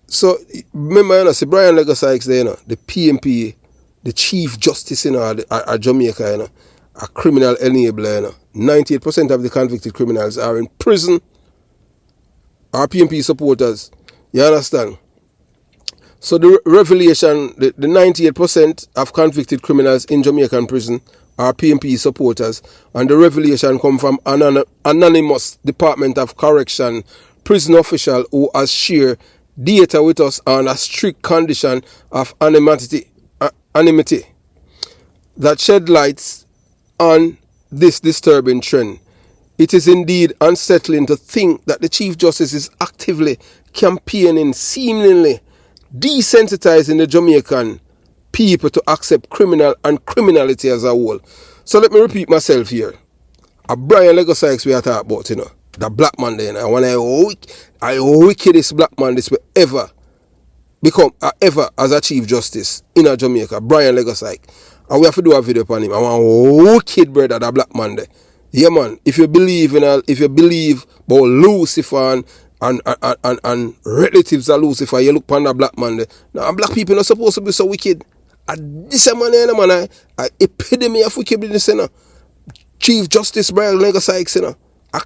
So, remember, see Brian Lego Sykes there, the PNP, the Chief Justice, at Jamaica, a criminal enabler, 98% of the convicted criminals are in prison, are PNP supporters. You understand? So, the revelation, the 98% of convicted criminals in Jamaican prison are PNP supporters, and the revelation come from an anonymous Department of Correction prison official who has shared data with us on a strict condition of anonymity that shed lights on this disturbing trend. It is indeed unsettling to think that the Chief Justice is actively campaigning, seemingly desensitizing the Jamaican people to accept criminal and criminality as a whole. So let me repeat myself here. A Brian Lego Sykes we are talking about, the Blackman there. And when I wickedest Blackman this will ever become ever as a Chief Justice in a Jamaica, Brian Lego Sykes. And we have to do a video upon him. I want wicked brother, the Blackman there. Yeah, man. If you believe about Lucifer and relatives of Lucifer, you look upon the Blackman there. Now, black people are not supposed to be so wicked. This man, I epitome of wickedness, Chief Justice Brian Lego Sykes, a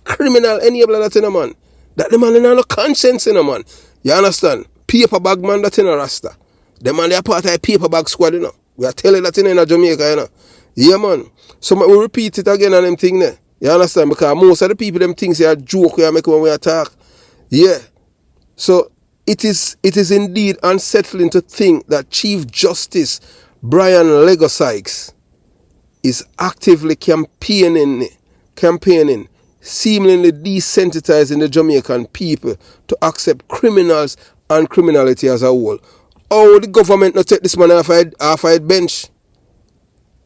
criminal enabler that, man. That the man has no conscience, man. You understand? paper bag man that in a Rasta. The man they are part of a paper bag squad, you know. We are telling that in Jamaica, you know. Yeah, man. So we repeat it again on them thing there. You understand? Because most of the people, them things, they are joke we are making when we attack. Yeah. So it is indeed unsettling to think that Chief Justice Brian Lego Sykes is actively campaigning, seemingly desensitizing the Jamaican people to accept criminals and criminality as a whole. Oh, the government not take this man off a bench.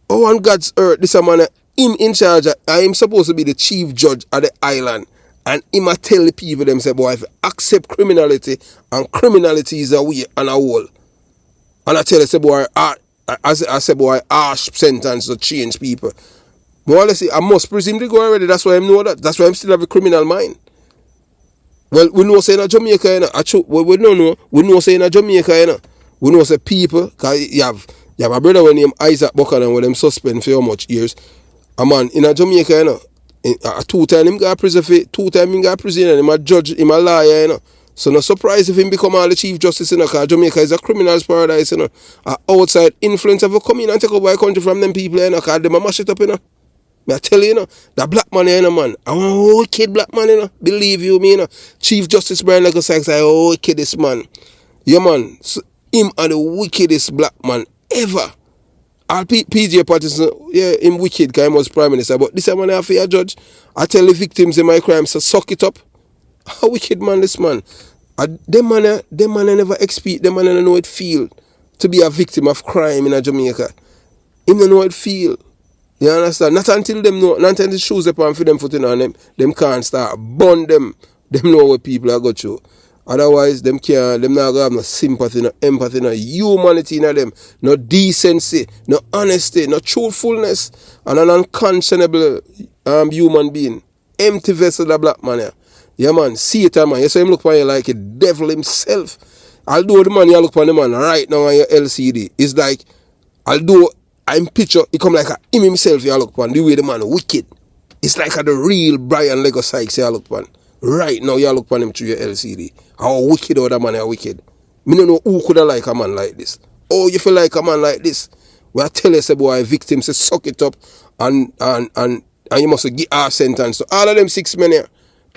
Oh, on God's earth, this man, him in charge. I am supposed to be the chief judge of the island. And him a tell the people them say, boy, if you accept criminality, and criminality is a way and a whole. And I tell you, say, boy, I say, boy, harsh sentence to change people. But honestly, I must presume they go already. That's why I know that. That's why I'm still have a criminal mind. Well, we know say in Jamaica, you know. We know say in Jamaica, you know. We know say people, because you have a brother when named Isaac Buchanan, when them suspend for how much years. A man in Jamaica, you know. 2 times him got prison for 2 times him got prison and him a judge, him a lawyer, you know. So no surprise if him become all the chief justice, you know, because Jamaica is a criminal's paradise, you know. Outside influence ever come in and take over a country from them people, you know, because them a mash it up, you know. I tell you, you know, that black man, you know, man. I want a wicked black man, you know. Believe you me, you know. Chief Justice Brian Lego Sykes, I wickedest man. Yeah, man. So, him are the wickedest black man ever. All PJ Patterson, yeah, him wicked because he was prime minister. But this man I have a judge. I tell the victims in my crime, so suck it up. How wicked man this man. Them man never experience, them man don't know it feel to be a victim of crime in Jamaica. Him don't know it feel. You understand? Not until them know, not until the shoes upon for them footing on them can't start burn them. Them know what people are going through. Otherwise, them not gonna have no sympathy, no empathy, no humanity in them, no decency, no honesty, no truthfulness, and an unconscionable human being. Empty vessel, the black man. Yeah, man, see it, man. You say him look upon you like a devil himself. Although the man you look upon the man right now on your LCD, it's like, although I'm picture, he come like him himself you look upon, the way the man wicked. It's like the real Brian Lego Sykes you look upon. Right now, you look upon him through your LCD. How wicked or that man are wicked. Me don't know who could have like a man like this. Oh, you feel like a man like this? Well, I tell you, say, boy, victim, say, suck it up and you must get our sentence. So all of them 6 men here,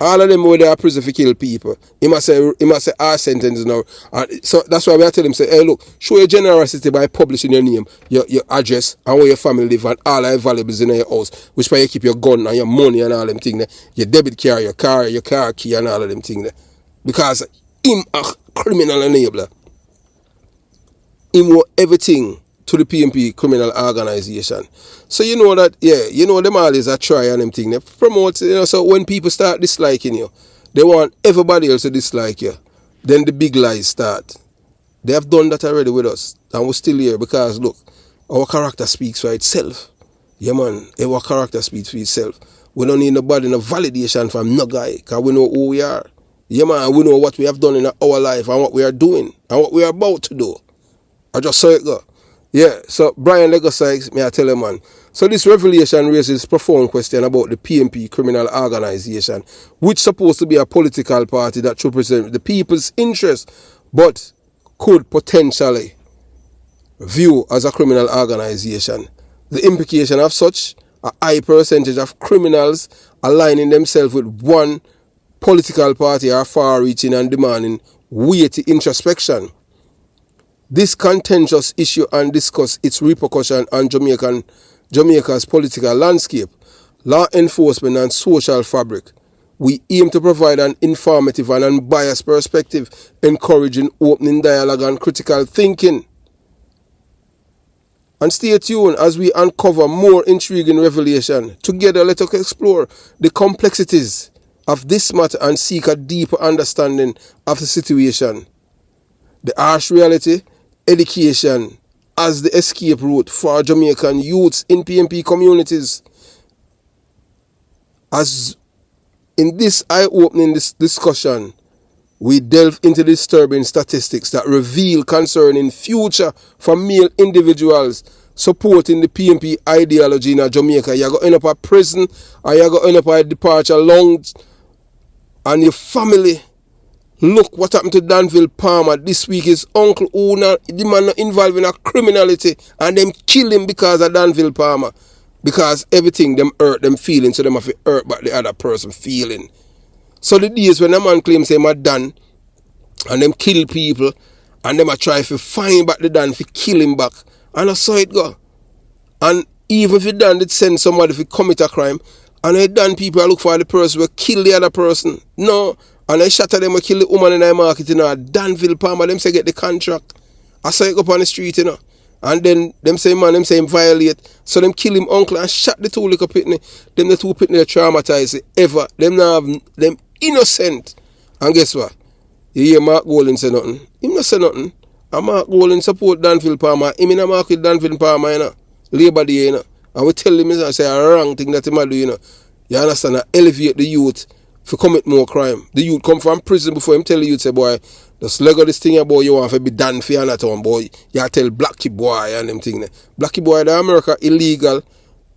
all of them where they are prison for kill people. He must say our sentence now. So that's why we tell him, say, hey, look, show your generosity by publishing your name, your address, and where your family live, and all our valuables in your house, which why you keep your gun and your money and all them things there, your debit card, your car key and all of them things there. Because him a criminal enabler. Him want everything to the PNP criminal organization. So you know that, yeah, you know them always a try and them thing. They promote, you know, so when people start disliking you, they want everybody else to dislike you. Then the big lies start. They have done that already with us. And we're still here because, look, our character speaks for itself. Yeah, man, our character speaks for itself. We don't need nobody, no validation from no guy, because we know who we are. Yeah, man, we know what we have done in our life and what we are doing and what we are about to do. I just saw it go. Yeah, so Brian Lego Sykes, may I tell you, man. So this revelation raises a profound question about the PNP criminal organization, which is supposed to be a political party that should represent the people's interest, but could potentially view as a criminal organization. The implication of such a high percentage of criminals aligning themselves with one political party are far-reaching and demanding weighty introspection. This contentious issue and discuss its repercussion on Jamaica's political landscape, law enforcement and social fabric. We aim to provide an informative and unbiased perspective, encouraging opening dialogue and critical thinking. And stay tuned as we uncover more intriguing revelation. Together, let us explore the complexities of this matter and seek a deeper understanding of the situation. The harsh reality, education as the escape route for Jamaican youths in PNP communities. As in this eye-opening discussion, we delve into disturbing statistics that reveal concerning future for male individuals supporting the PNP ideology in Jamaica. You're going up a prison or you're going up a departure lounge, and your family Look what happened to Danville Palmer this week. His uncle, the man not involved in a criminality, and them kill him because of Danville Palmer. Because everything them hurt them feeling, so them have to hurt back the other person feeling. So the days when a man claims him a Dan, and them kill people, and them a try to find back the Dan to kill him back, and I saw it go. And even if the Dan did send somebody to commit a crime, and the Dan people look for the person will kill the other person. No. And I shatter them, I kill the woman in the market, Danville Palmer, them say get the contract. I saw it go up on the street, And then them say man, them say him violate. So them kill him uncle and shot the two little pitney. Them the two pitney traumatized ever. Them now have them innocent. And guess what? You hear Mark Golding say nothing. Him not say nothing. And Mark Golding support Danville Palmer. Him in a market Danville Palmer, Labor Day, And we tell him I say a wrong thing that he might do, You understand? I elevate the youth to commit more crime. The youth come from prison before him tell the youth say, boy, just leg of this thing, boy, you want to be done for you, town, boy. You tell Blackie boy and them thing. Blackie boy, the America illegal,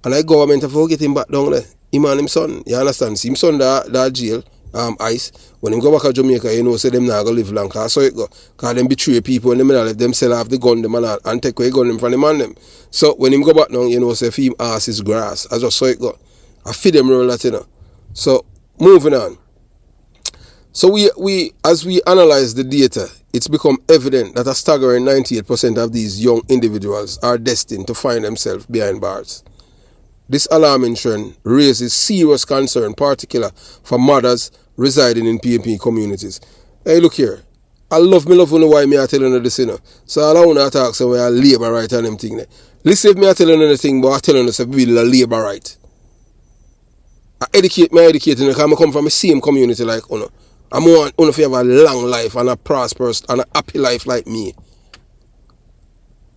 and the government have to get him back down there. Him and him son, you understand? See him son that jail, ICE. When him go back to Jamaica, say them not going to live long. So it go. Because them betray people and them let them sell off the gun them and take away gun them from them and them. So when him go back down, say if him ass is grass. I just saw it go. I feed them roll that, So, moving on. So we as we analyze the data, it's become evident that a staggering 98% of these young individuals are destined to find themselves behind bars. This alarming trend raises serious concern, particularly for mothers residing in PNP communities. Hey, look here. I love why me I telling you this, So all I want to talk so I labor right and them thing there. Listen if me I telling you anything, but I telling you we will labor right. I educate because I come from the same community like you. I want you to have a long life and a prosperous and a happy life like me.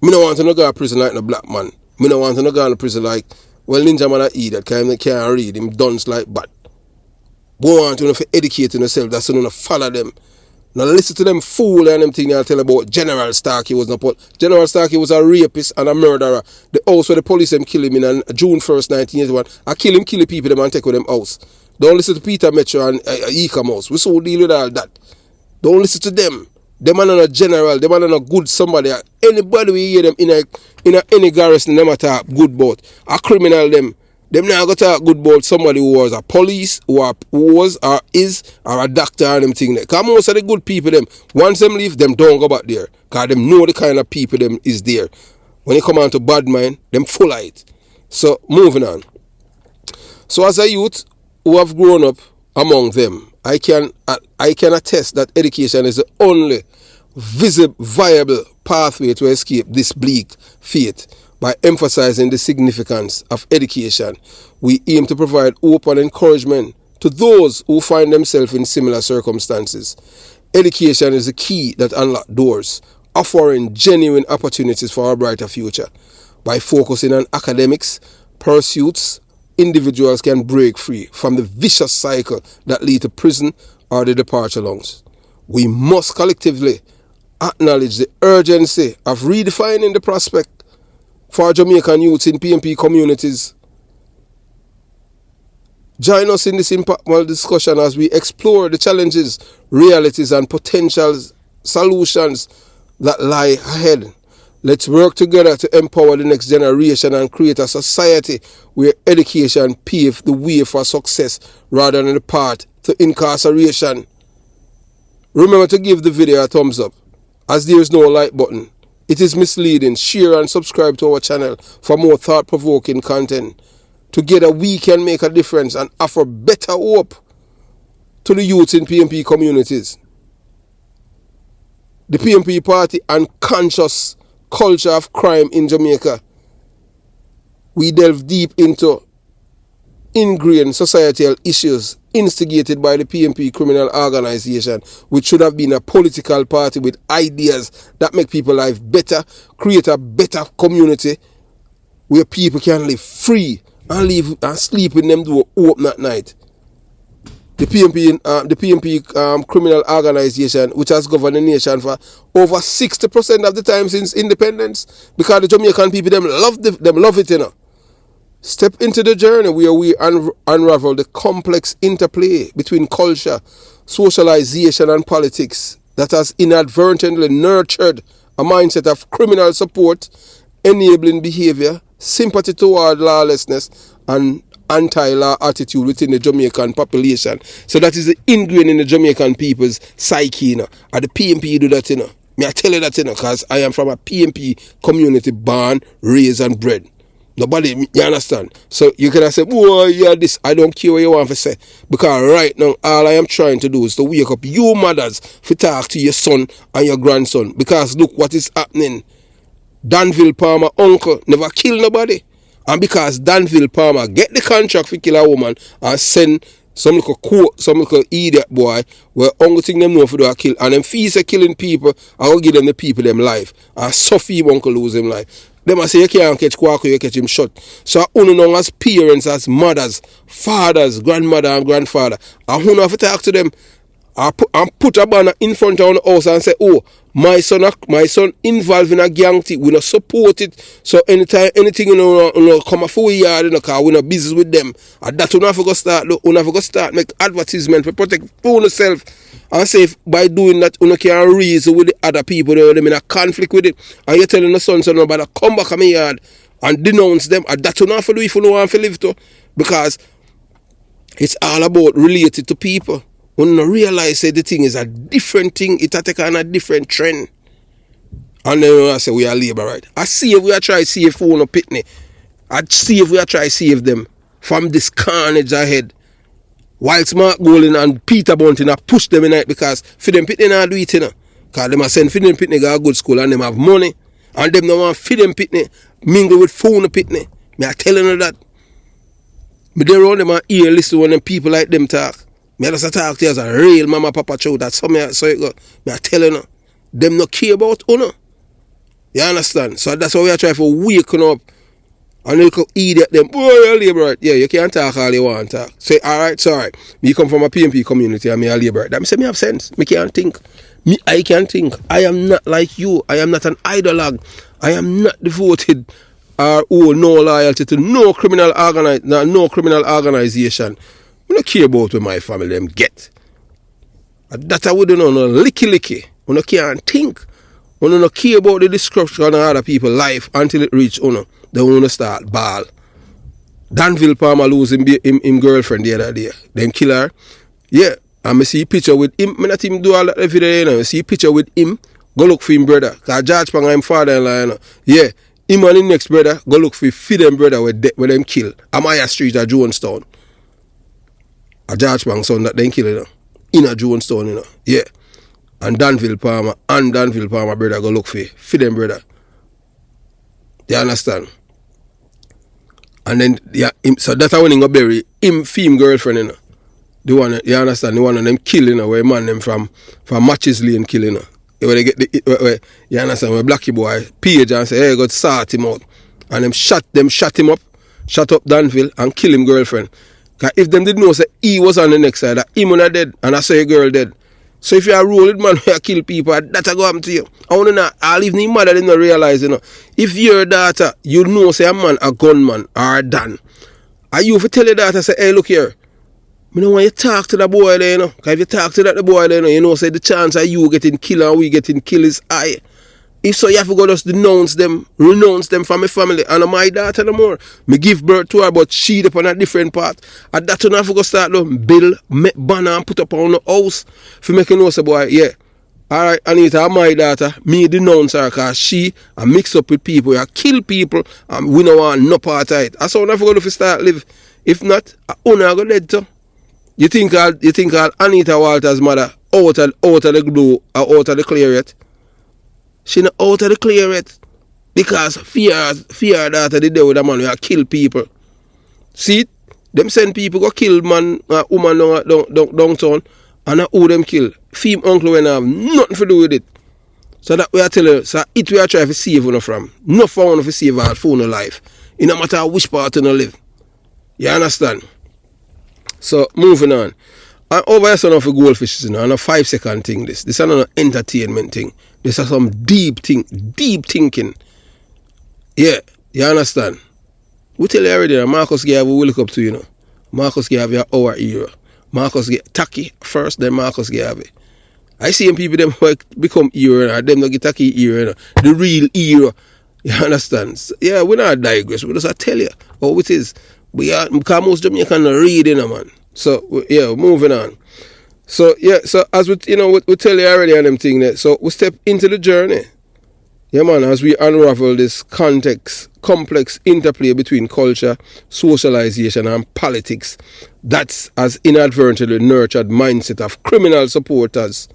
Me don't want to go to prison like no Blackman. Me don't want to go to prison like, well, Ninja Man a idiot, because he can't read, him dunce like bad. We want you to educate yourself, that's so you don't follow them. Now listen to them fool and them thing they tell about General Starkey was not put. General Starkey was a rapist and a murderer. Also the police them kill him in June 1st, 1981. I kill the people them and take with them house. Don't listen to Peter Metro and Eka Mouse. We so deal with all that. Don't listen to them. Them are not a general. Them are not a good somebody. Anybody we hear them in any garrison, them attack good about. A criminal them. Them now go talk good about somebody who was a police, who was or is or a doctor and them thing there. Because most of the good people them, once them leave, them don't go back there. Because them know the kind of people them is there. When you come on to bad mind, them full of it. So moving on. So as a youth who have grown up among them, I can attest that education is the only viable pathway to escape this bleak fate. By emphasizing the significance of education, we aim to provide hope and encouragement to those who find themselves in similar circumstances. Education is the key that unlocks doors, offering genuine opportunities for a brighter future. By focusing on academics pursuits, individuals can break free from the vicious cycle that leads to prison or the departure lounge. We must collectively acknowledge the urgency of redefining the prospect for Jamaican youths in PNP communities. Join us in this impactful discussion as we explore the challenges, realities, and potential solutions that lie ahead. Let's work together to empower the next generation and create a society where education paves the way for success rather than the path to incarceration. Remember to give the video a thumbs up, as there is no like button. It is misleading. Share and subscribe to our channel for more thought-provoking content. Together we can make a difference and offer better hope to the youths in PNP communities. The PNP party unconscious culture of crime in Jamaica. We delve deep into ingrained societal issues instigated by the PNP criminal organization, which should have been a political party with ideas that make people's life better, create a better community where people can live free and live and sleep in them door open at night. The PNP criminal organization, which has governed the nation for over 60% of the time since independence, because the Jamaican people them love it, Step into the journey where we unravel the complex interplay between culture, socialization, and politics that has inadvertently nurtured a mindset of criminal support, enabling behavior, sympathy toward lawlessness, and anti-law attitude within the Jamaican population. So that is the ingrained in the Jamaican people's psyche, you know. And the PNP do that, you know. Me I tell you that, you know, because I am from a PNP community, born, raised, and bred. Nobody, you understand? So you can say, boy, yeah, this, I don't care what you want to say. Because right now, all I am trying to do is to wake up you mothers to talk to your son and your grandson. Because look what is happening. Danville Palmer uncle never kill nobody. And because Danville Palmer get the contract for kill a woman and send some little idiot boy where only thing them know for do a kill. And them fees are killing people, I will give them the people them life. And Sophie uncle lose him life. Them I say you can't catch Kwaku, you catch him shot. So I know as parents, as mothers, fathers, grandmother and grandfather, I who have to talk to them and put a banner in front of the house and say, oh, my son involved in a gang thing, we not support it. So anytime anything you know come for we yard, you know, cause we not business with them. And that we not go start make advertisement for protect for yourself. And say if by doing that you can reason with the other people, they them in a conflict with it. And you're telling the son nobody come back to my yard and denounce them. And that you not for do if you don't want to live to. Because it's all about related to people. When you realize that the thing is a different thing, it take on a different trend. And then I say we are labor right. I see if we are trying to save for no pitney. I see if we are trying to save them from this carnage ahead. Whilst Mark Golden and Peter Bunting have pushed them in it because for them pitney not do it, you know. Because them are send for them pitney go a good school and them have money. And them no want for them pitney mingle with phone pitney. Me I telling you that. Me they around them and ear listen when them people like them talk. Me just talk to you as a real mama papa chow. That's how so it go. Me I telling you. Them no care about you. You understand? So that's why we are trying to waken up. And you could idiot them. Boy, you're labor right. Yeah, you can't talk all you want to talk. Say, alright, sorry. Me come from a PNP community and me a labor right. That me say me have sense. Me can't think. I can think. I am not like you. I am not an ideologue. I am not devoted or no loyalty to no criminal organization. I don't care about what my family them get. That I wouldn't know, no licky. I can't think. I don't care about the destruction of other people's life until it reach uno. They want to start ball. Danville Palmer lose him girlfriend the other day. Them kill her. Yeah. And I see a picture with him. I not even do all that every day, you know. I see a picture with him. Go look for him brother. Because George Pang and him father-in-law, you know. Yeah. Him and his next brother, go look for them brother where them kill. Amaya Street at Jonestown. A George Pang son that then kill, you know. In a Jonestown, you know. Yeah. And Danville Palmer brother go look for them brother. You understand? And then, yeah, so that's how he go bury him female girlfriend, you know. The one, you understand? The one of them kill, you know, where man them from Matches Lane kill, you know. Where they get where, you understand? Where Blackie boy page and say, hey, go sort him out. And them shot him up, shot up Danville and kill him girlfriend. Because if them didn't know, say he was on the next side, that him was dead, and I say a girl dead. So if you are rolling man who kill people, that's a go happen to you. I want to know, I'll even mother didn't realize, you know. If your daughter, you know, say a man, a gunman, or a dan, and you if you tell your daughter, say, hey, look here, I don't want you to talk to the boy there, you know. Because if you talk to the boy there, you know, say the chance of you getting killed and we getting killed is high. If so, you have to go just renounce them from my family. And my daughter no more. Me give birth to her, but she upon a different path. And that you have to go start build, make banner and put up on the house. For making know say, boy, yeah. Alright, Anita, my daughter, me denounce her because she mix up with people, kill people, and we don't want no part of it. That's how I have to go to start live. If not, I go dead too. You think I'll Anita Walter's mother out of the blue or out of the clear yet? She not out of the clear yet. Because fear that the day with a man who kill people. See, them send people go kill man, woman downtown, and who them kill. Female uncle when have nothing to do with it. So that we are telling you, so it we are trying to save you from. Not for one to save our phone life. It no matter which part you live. You understand? So moving on. And over here, son of a goldfish, you know, and a 5-second thing. This is not an entertainment thing. This is some deep thinking. Yeah, you understand? We tell you already, Marcus Garvey we look up to, you know. Marcus Garvey our hero. Marcus Garvey, Taki first, then Marcus Garvey. I see people them become hero, and them not get Taki hero, you know. The real hero. You understand? So, yeah, we not digress. We just I tell you how it is. We are because most Jamaican read, you know, man. So yeah, moving on. So yeah, so as we we tell you already on them thing there. So we step into the journey. Yeah, man, as we unravel this complex interplay between culture, socialization, and politics, that's as inadvertently nurtured mindset of criminal supporters,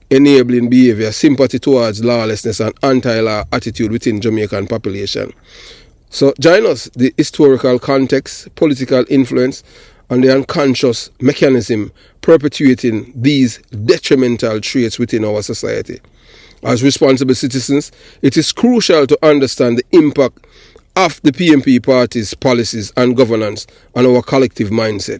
enabling behavior, sympathy towards lawlessness, and anti-law attitude within Jamaican population. So join us, the historical context, political influence, and the unconscious mechanism perpetuating these detrimental traits within our society. As responsible citizens, it is crucial to understand the impact of the PNP party's policies and governance on our collective mindset.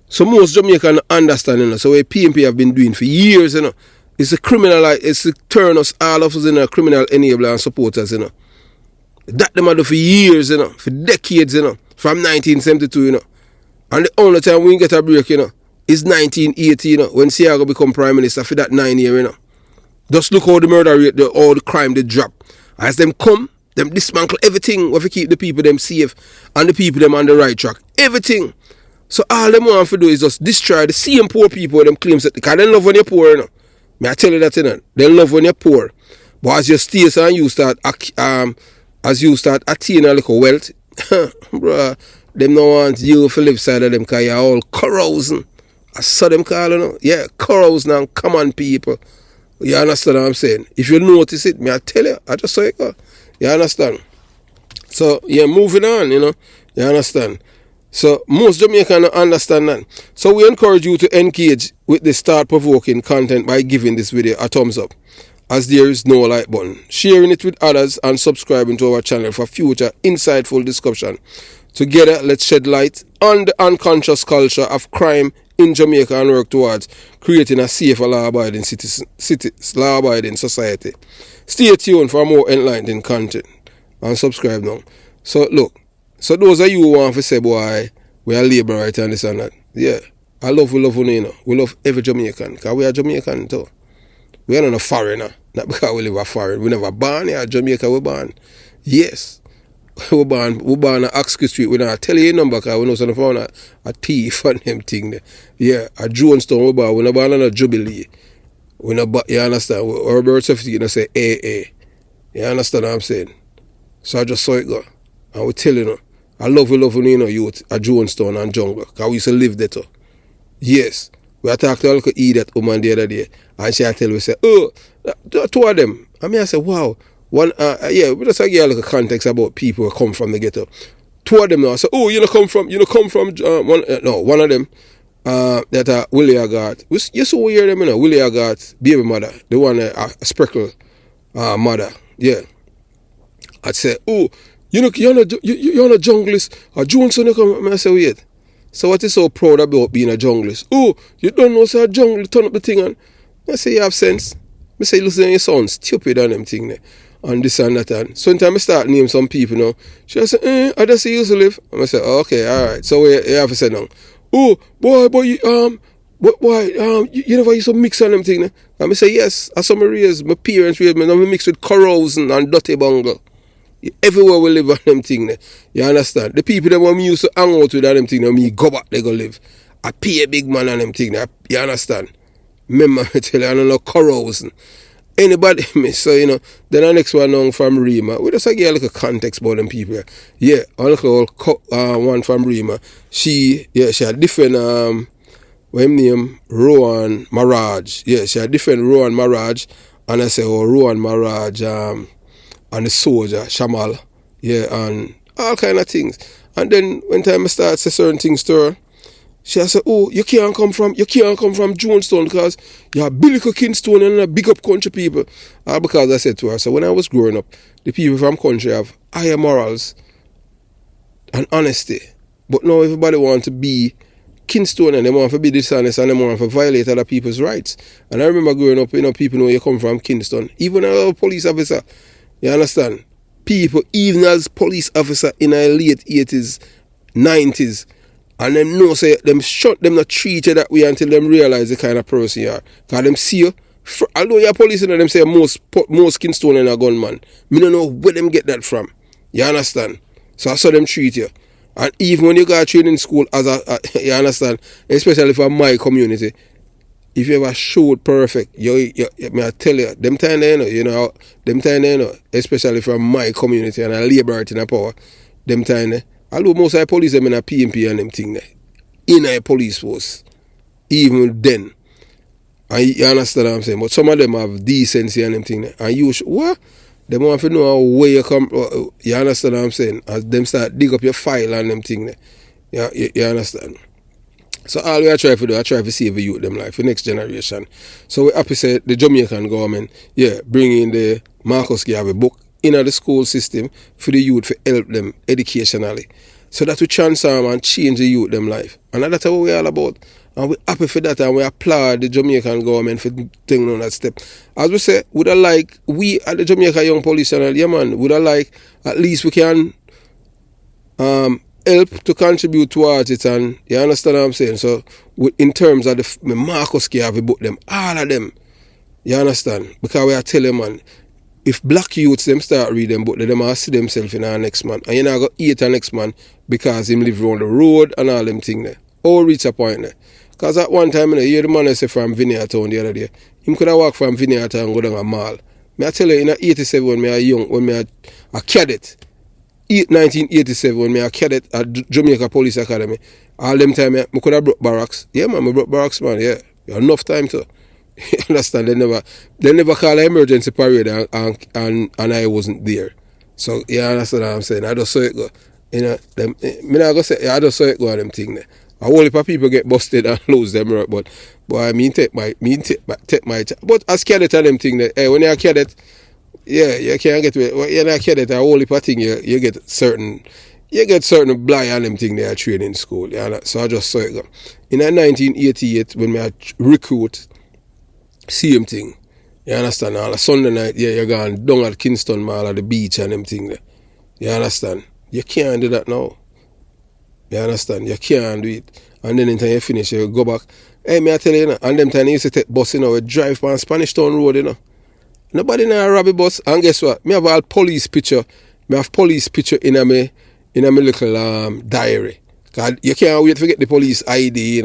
So most Jamaicans understand, so what PNP have been doing for years, it's to turn us all of us in a criminal enabler and supporters, That them have done for years, for decades, from 1972, And the only time we get a break, is 1980, when Siago become Prime Minister for that 9 years, Just look how the murder rate, all the crime they drop. As them come, them dismantle everything where we keep the people them safe and the people them on the right track. Everything. So all them want to do is just destroy the same poor people them claims that because they love when you're poor, May I tell you that, They love when you're poor. But as you stay and you start attaining a little wealth, bruh, them no want you to live side of them because you're all carousing. I saw them call, Yeah, carousing and common people. You understand what I'm saying? If you notice it, I tell you, I just saw it go. You understand? So, yeah, moving on, You understand? So, most Jamaicans understand that. So, we encourage you to engage with the thought-provoking content by giving this video a thumbs up, as there is no like button, sharing it with others, and subscribing to our channel for future insightful discussion. Together, let's shed light on the unconscious culture of crime in Jamaica and work towards creating a safer, law-abiding society. Stay tuned for more enlightening content and subscribe now. So look, so those of you who want to say, boy, we are labor right and this and that. Yeah, we love you, We love every Jamaican because we are Jamaican too. We are not a foreigner, not because we live a foreign. We never born here, Jamaica we born. Yes. We born at Oxford Street. We don't tell you a number because we know some found a thief and them thing there. Yeah, a Jonestown we born. We not born on a Jubilee. We not, you understand? Our birth certificate say AA. You understand what I'm saying? So I just saw it go. And we tell you, I love you, youth at Jonestown and Jungle. Because we used to live there too. Yes. We talked to a little idiot woman the other day. And she tell me, say, oh, two of them. And I say, wow. One, we just give a little context about people who come from the ghetto. Two of them now say, oh, you come from one of them, that are Willie Agat. You saw hear them, Willie Agat, baby mother, the one Sprinkle mother, yeah. I'd say, oh, you're not a junglist, a Johnson, you come, I say, wait. So what is so proud about being a junglist? Oh, you don't know, say a jungle, turn up the thing on. I say, you have sense. I say, listen, you sound stupid on them thing there. And this and that and sometimes I start name some people she say, I just see you used to live. And I say, oh, okay, alright. So we have to say now, oh boy, you never used to mix on them thing. And I say, yes, I saw my raised, my parents raised me, and I mix with corrosion and dirty bungle. Everywhere we live on them thing. You understand? The people that we used to hang out with on them thing, me go back, they go live. I pay a big man on them thing. You understand? Remember I tell you, I don't know corrosion. Anybody miss, so then the next one on from Rima. We just get a little context about them people. Yeah, a little one from Rima. She had different what him name? Rowan Maraj. Yeah, she had different Rowan Maraj. And I say, oh, Rowan Maraj and the soldier, Shamal. Yeah, and all kind of things. And then when time I start say certain things to her, she said, oh, you can't come from Jonestown because you're Billy Kingston and a big up country people. Because I said to her, so when I was growing up, the people from country have higher morals and honesty. But now everybody wants to be Kingston and they want to be dishonest and they want to violate other people's rights. And I remember growing up, people know you come from Kingston. Even a police officer, you understand? people, even as police officer in their late 80s, 90s, and them know say them shot them not treat you that way until them realize the kind of person you are. Because them see you, although you're police and them say most skin stone and a gunman, me don't know where them get that from. You understand? So I saw them treat you. And even when you go to training school, you understand, especially for my community, if you ever showed perfect, me I tell you, them time there, them time there, especially from my community and a labor in a power, them time there. Although most of the police them in a PNP and them thing there, in a police force, even then. And you understand what I'm saying? But some of them have decency and them thing there. And you what? They want to know where you come. You understand what I'm saying? As them start dig up your file and them thing there. You understand? So all we are trying to do, I try to save the youth them life, the next generation. So we happy say the Jamaican government, bring in the Marcus Garvey book in the school system for the youth to help them educationally. So that we transform and change the youth them life. And that's what we're all about. And we're happy for that, and we applaud the Jamaican government for taking on that step. As we say, we at the Jamaica Young Police Channel, at least we can help to contribute towards it, and you understand what I'm saying? So in terms of the Marcus Garvey book them, all of them, you understand? Because we are telling man, if black youths them start reading them book, they must see themselves in our next man. And you know go eat our next man because him live around the road and all them things there. Or reach a point there. Because at one time, you hear the man say from Vineyard Town the other day, him could have walked from Vineyard Town and go down a mall. I tell you, in 87 when I was young, when I a cadet, 1987 when I a cadet at Jamaica Police Academy, all them time I could have brought barracks. Yeah man, I brought barracks man, yeah. Enough time to. You understand? They never call an emergency parade and I wasn't there. So you understand what I'm saying? I just saw it go. You know, I just saw it go on them thing there. A whole heap of people get busted and lose them right, but I mean take my but as cadet and them thing that when you're a cadet, you can't get away. When you're a cadet, a whole heap of thing you get certain blind and them thing they are trained in school. So I just saw it go. In 1988 when I recruit, same thing. You understand? All a Sunday night, you're going down at Kingston Mall at the beach and them thing there. You understand? You can't do that now. You understand? You can't do it. And then until you finish, you go back. Hey, me I tell you, and them time you used to take bus, we drive on Spanish Town Road, Nobody now rob a bus. And guess what? Me have all police picture. Me have police picture in a little diary. Cause you can't wait to get the police ID,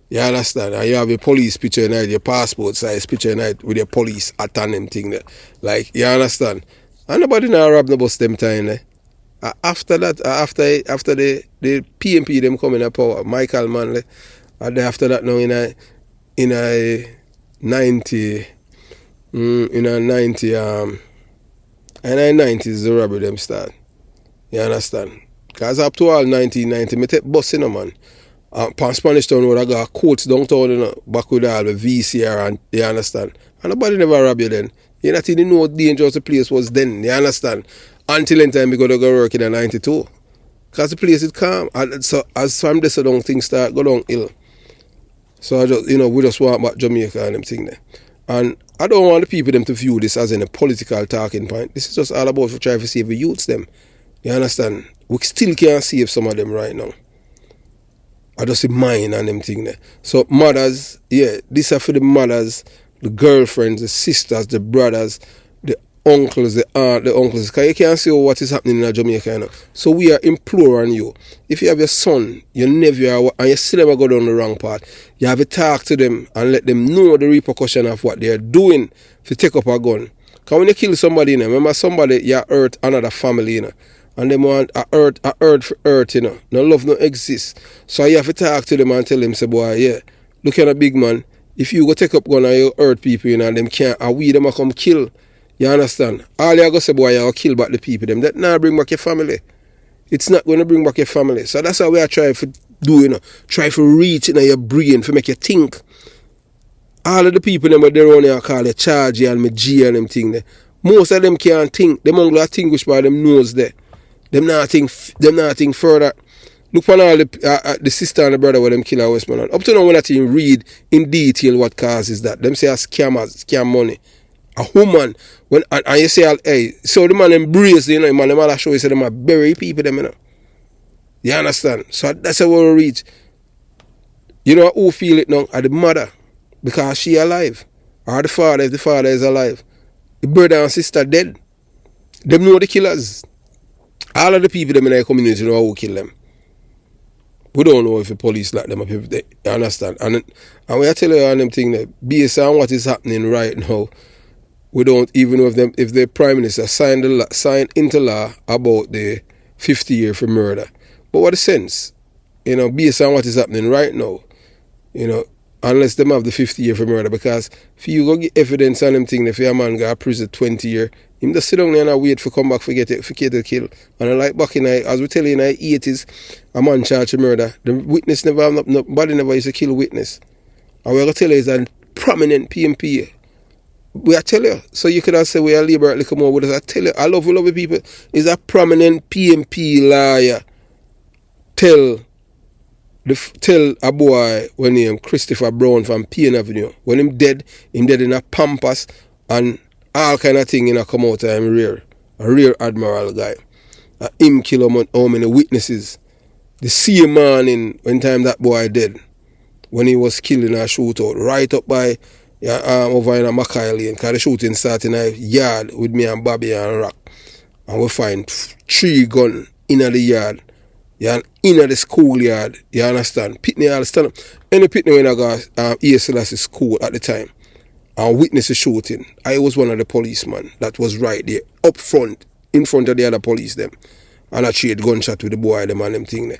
You understand? And you have a police picture in it, your passport size picture in it with your police at and them thing there. Like, you understand? And nobody now rob the bus them time there. After that, after the PNP them coming up power, Michael Manley, and after that now in a 90s the robbery them start. You understand? Cause up to all 1990, me take bus man. Pan Spanish Town Road I got courts downtown, back with all the VCR and you understand. And nobody never rob you then. You not even know how dangerous the place was then, you understand? Until in time we go to go work in a 92. Because the place is calm. And so as from this down things start go down ill. So I just we just want back Jamaica and them thing there. And I don't want the people them to view this as in a political talking point. This is just all about for trying to save the youths them. You understand? We still can't save some of them right now. I just see mine and them thing there. So mothers, these are for the mothers, the girlfriends, the sisters, the brothers, the uncles, the aunt, the uncles. Because you can't see what is happening in Jamaica. So we are imploring you. If you have your son, your nephew, and you see them go down the wrong path, you have to talk to them and let them know the repercussion of what they are doing to take up a gun. Because when you kill somebody, remember somebody, you hurt another family, and they want a earth for earth, No love no exists. So you have to talk to them and tell them, say, boy, look at a big man. If you go take up gun and you hurt people, and them can't, and we them come kill. You understand? All you go say, boy, you kill back the people, them. That not bring back your family. It's not going to bring back your family. So that's how we are trying to do, Try to reach in your brain, to make you think. All of the people, them, they run here, call you charge and me G and them thing there. Most of them can't think. Them only think by them nose there. Them not think further. Look on all the sister and the brother where them kill our Westman. Up to now when I read in detail what causes that. Them say scammers, scam money. A woman, when and you say, hey, so the man embrace, you know, the man, the man show you say them are bury people, them, you know. You understand? So that's how we reach. You know who feel it now? Are the mother, because she alive. Or the father, if the father is alive. The brother and sister dead. Them know the killers. All of the people them in the community know who kill them. We don't know if the police lock them up. If they, you understand? And we are telling you on them thing that based on what is happening right now, we don't even know if the Prime Minister signed into law about the 50 year for murder. But what the sense? You know, based on what is happening right now, you know, unless them have the 50 year for murder, because if you go get evidence on them thing, if your man got prison 20 year, him just sit down there and wait for come back for get the kill. And like back in as we tell you in the 80s, a man charged with murder. The witness never have nobody never used to kill a witness. And we're gonna tell you is a prominent PNP. We are tell you. So you could have said we are liberal little more with us. I tell you, I love the people. Is a prominent PNP lawyer tell a boy when him Christopher Brown from Payne Avenue, when him dead in a pampas and all kind of thing come out of him rear. A rear admiral guy. Him kill how many witnesses. The same morning when time that boy dead, when he was killed in a shootout, right up by over in a Mackay Lane, because the shooting started in a yard with me and Bobby and Rock. And we find 3 guns in the yard. Yeah, in the schoolyard, you understand? Pitney all stand up. Any Pitney when I got E.S. school at the time and witness the shooting, I was one of the policemen that was right there, up front, in front of the other police them. And I trade gunshot with the boy, them and them thing there.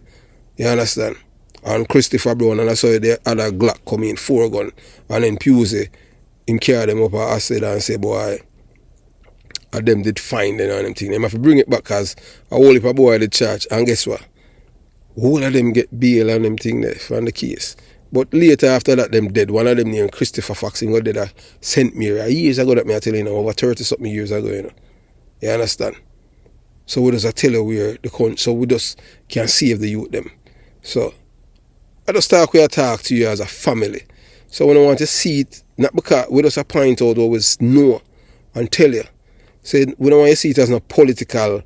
You understand? And Christopher Brown, and I saw the other Glock come in, 4 gun. And then Pusey, him carry them up and I said and say, boy, and them did find them and them thing. They have to bring it back because I hold up a boy at the church, and guess what? All of them get bail and them thing there from the case. But later after that, them dead. One of them named Christopher Fox, he got dead at St. Mary. Years ago that me I tell you, over 30-something years ago, you know. You understand? So we just tell you where the country, so we just can save the youth them. So I just talk to you as a family. So when I want to see it, not because we just point out always know and tell you. Say we don't want to see it as no political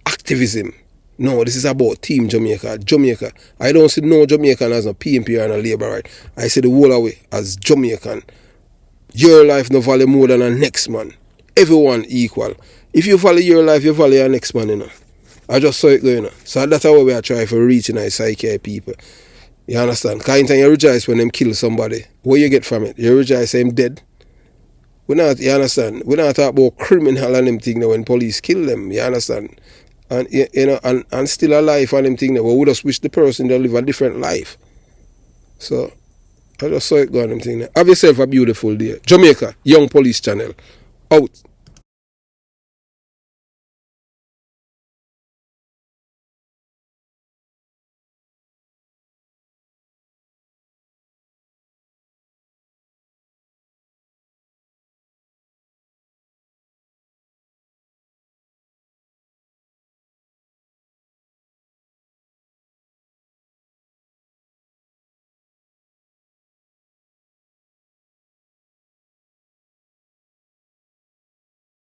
activism. No, this is about Team Jamaica. Jamaica. I don't see no Jamaican as a PNP or a Labour right. I see the whole away as Jamaican. Your life no value more than the next man. Everyone equal. If you value your life, you value your next man, you know. I just saw it going on. So that's how we are trying to reach in our psyche people. You understand? Because you rejoice when them kill somebody. What you get from it? You rejoice them dead. We not, you understand? We not talk about criminal and them thing when police kill them. You understand? And you know, and still alive and them thing. Well, we just wish the person to live a different life. So I just saw it go on them thing. Have yourself a beautiful day. Jamaica, Young Police Channel. Out.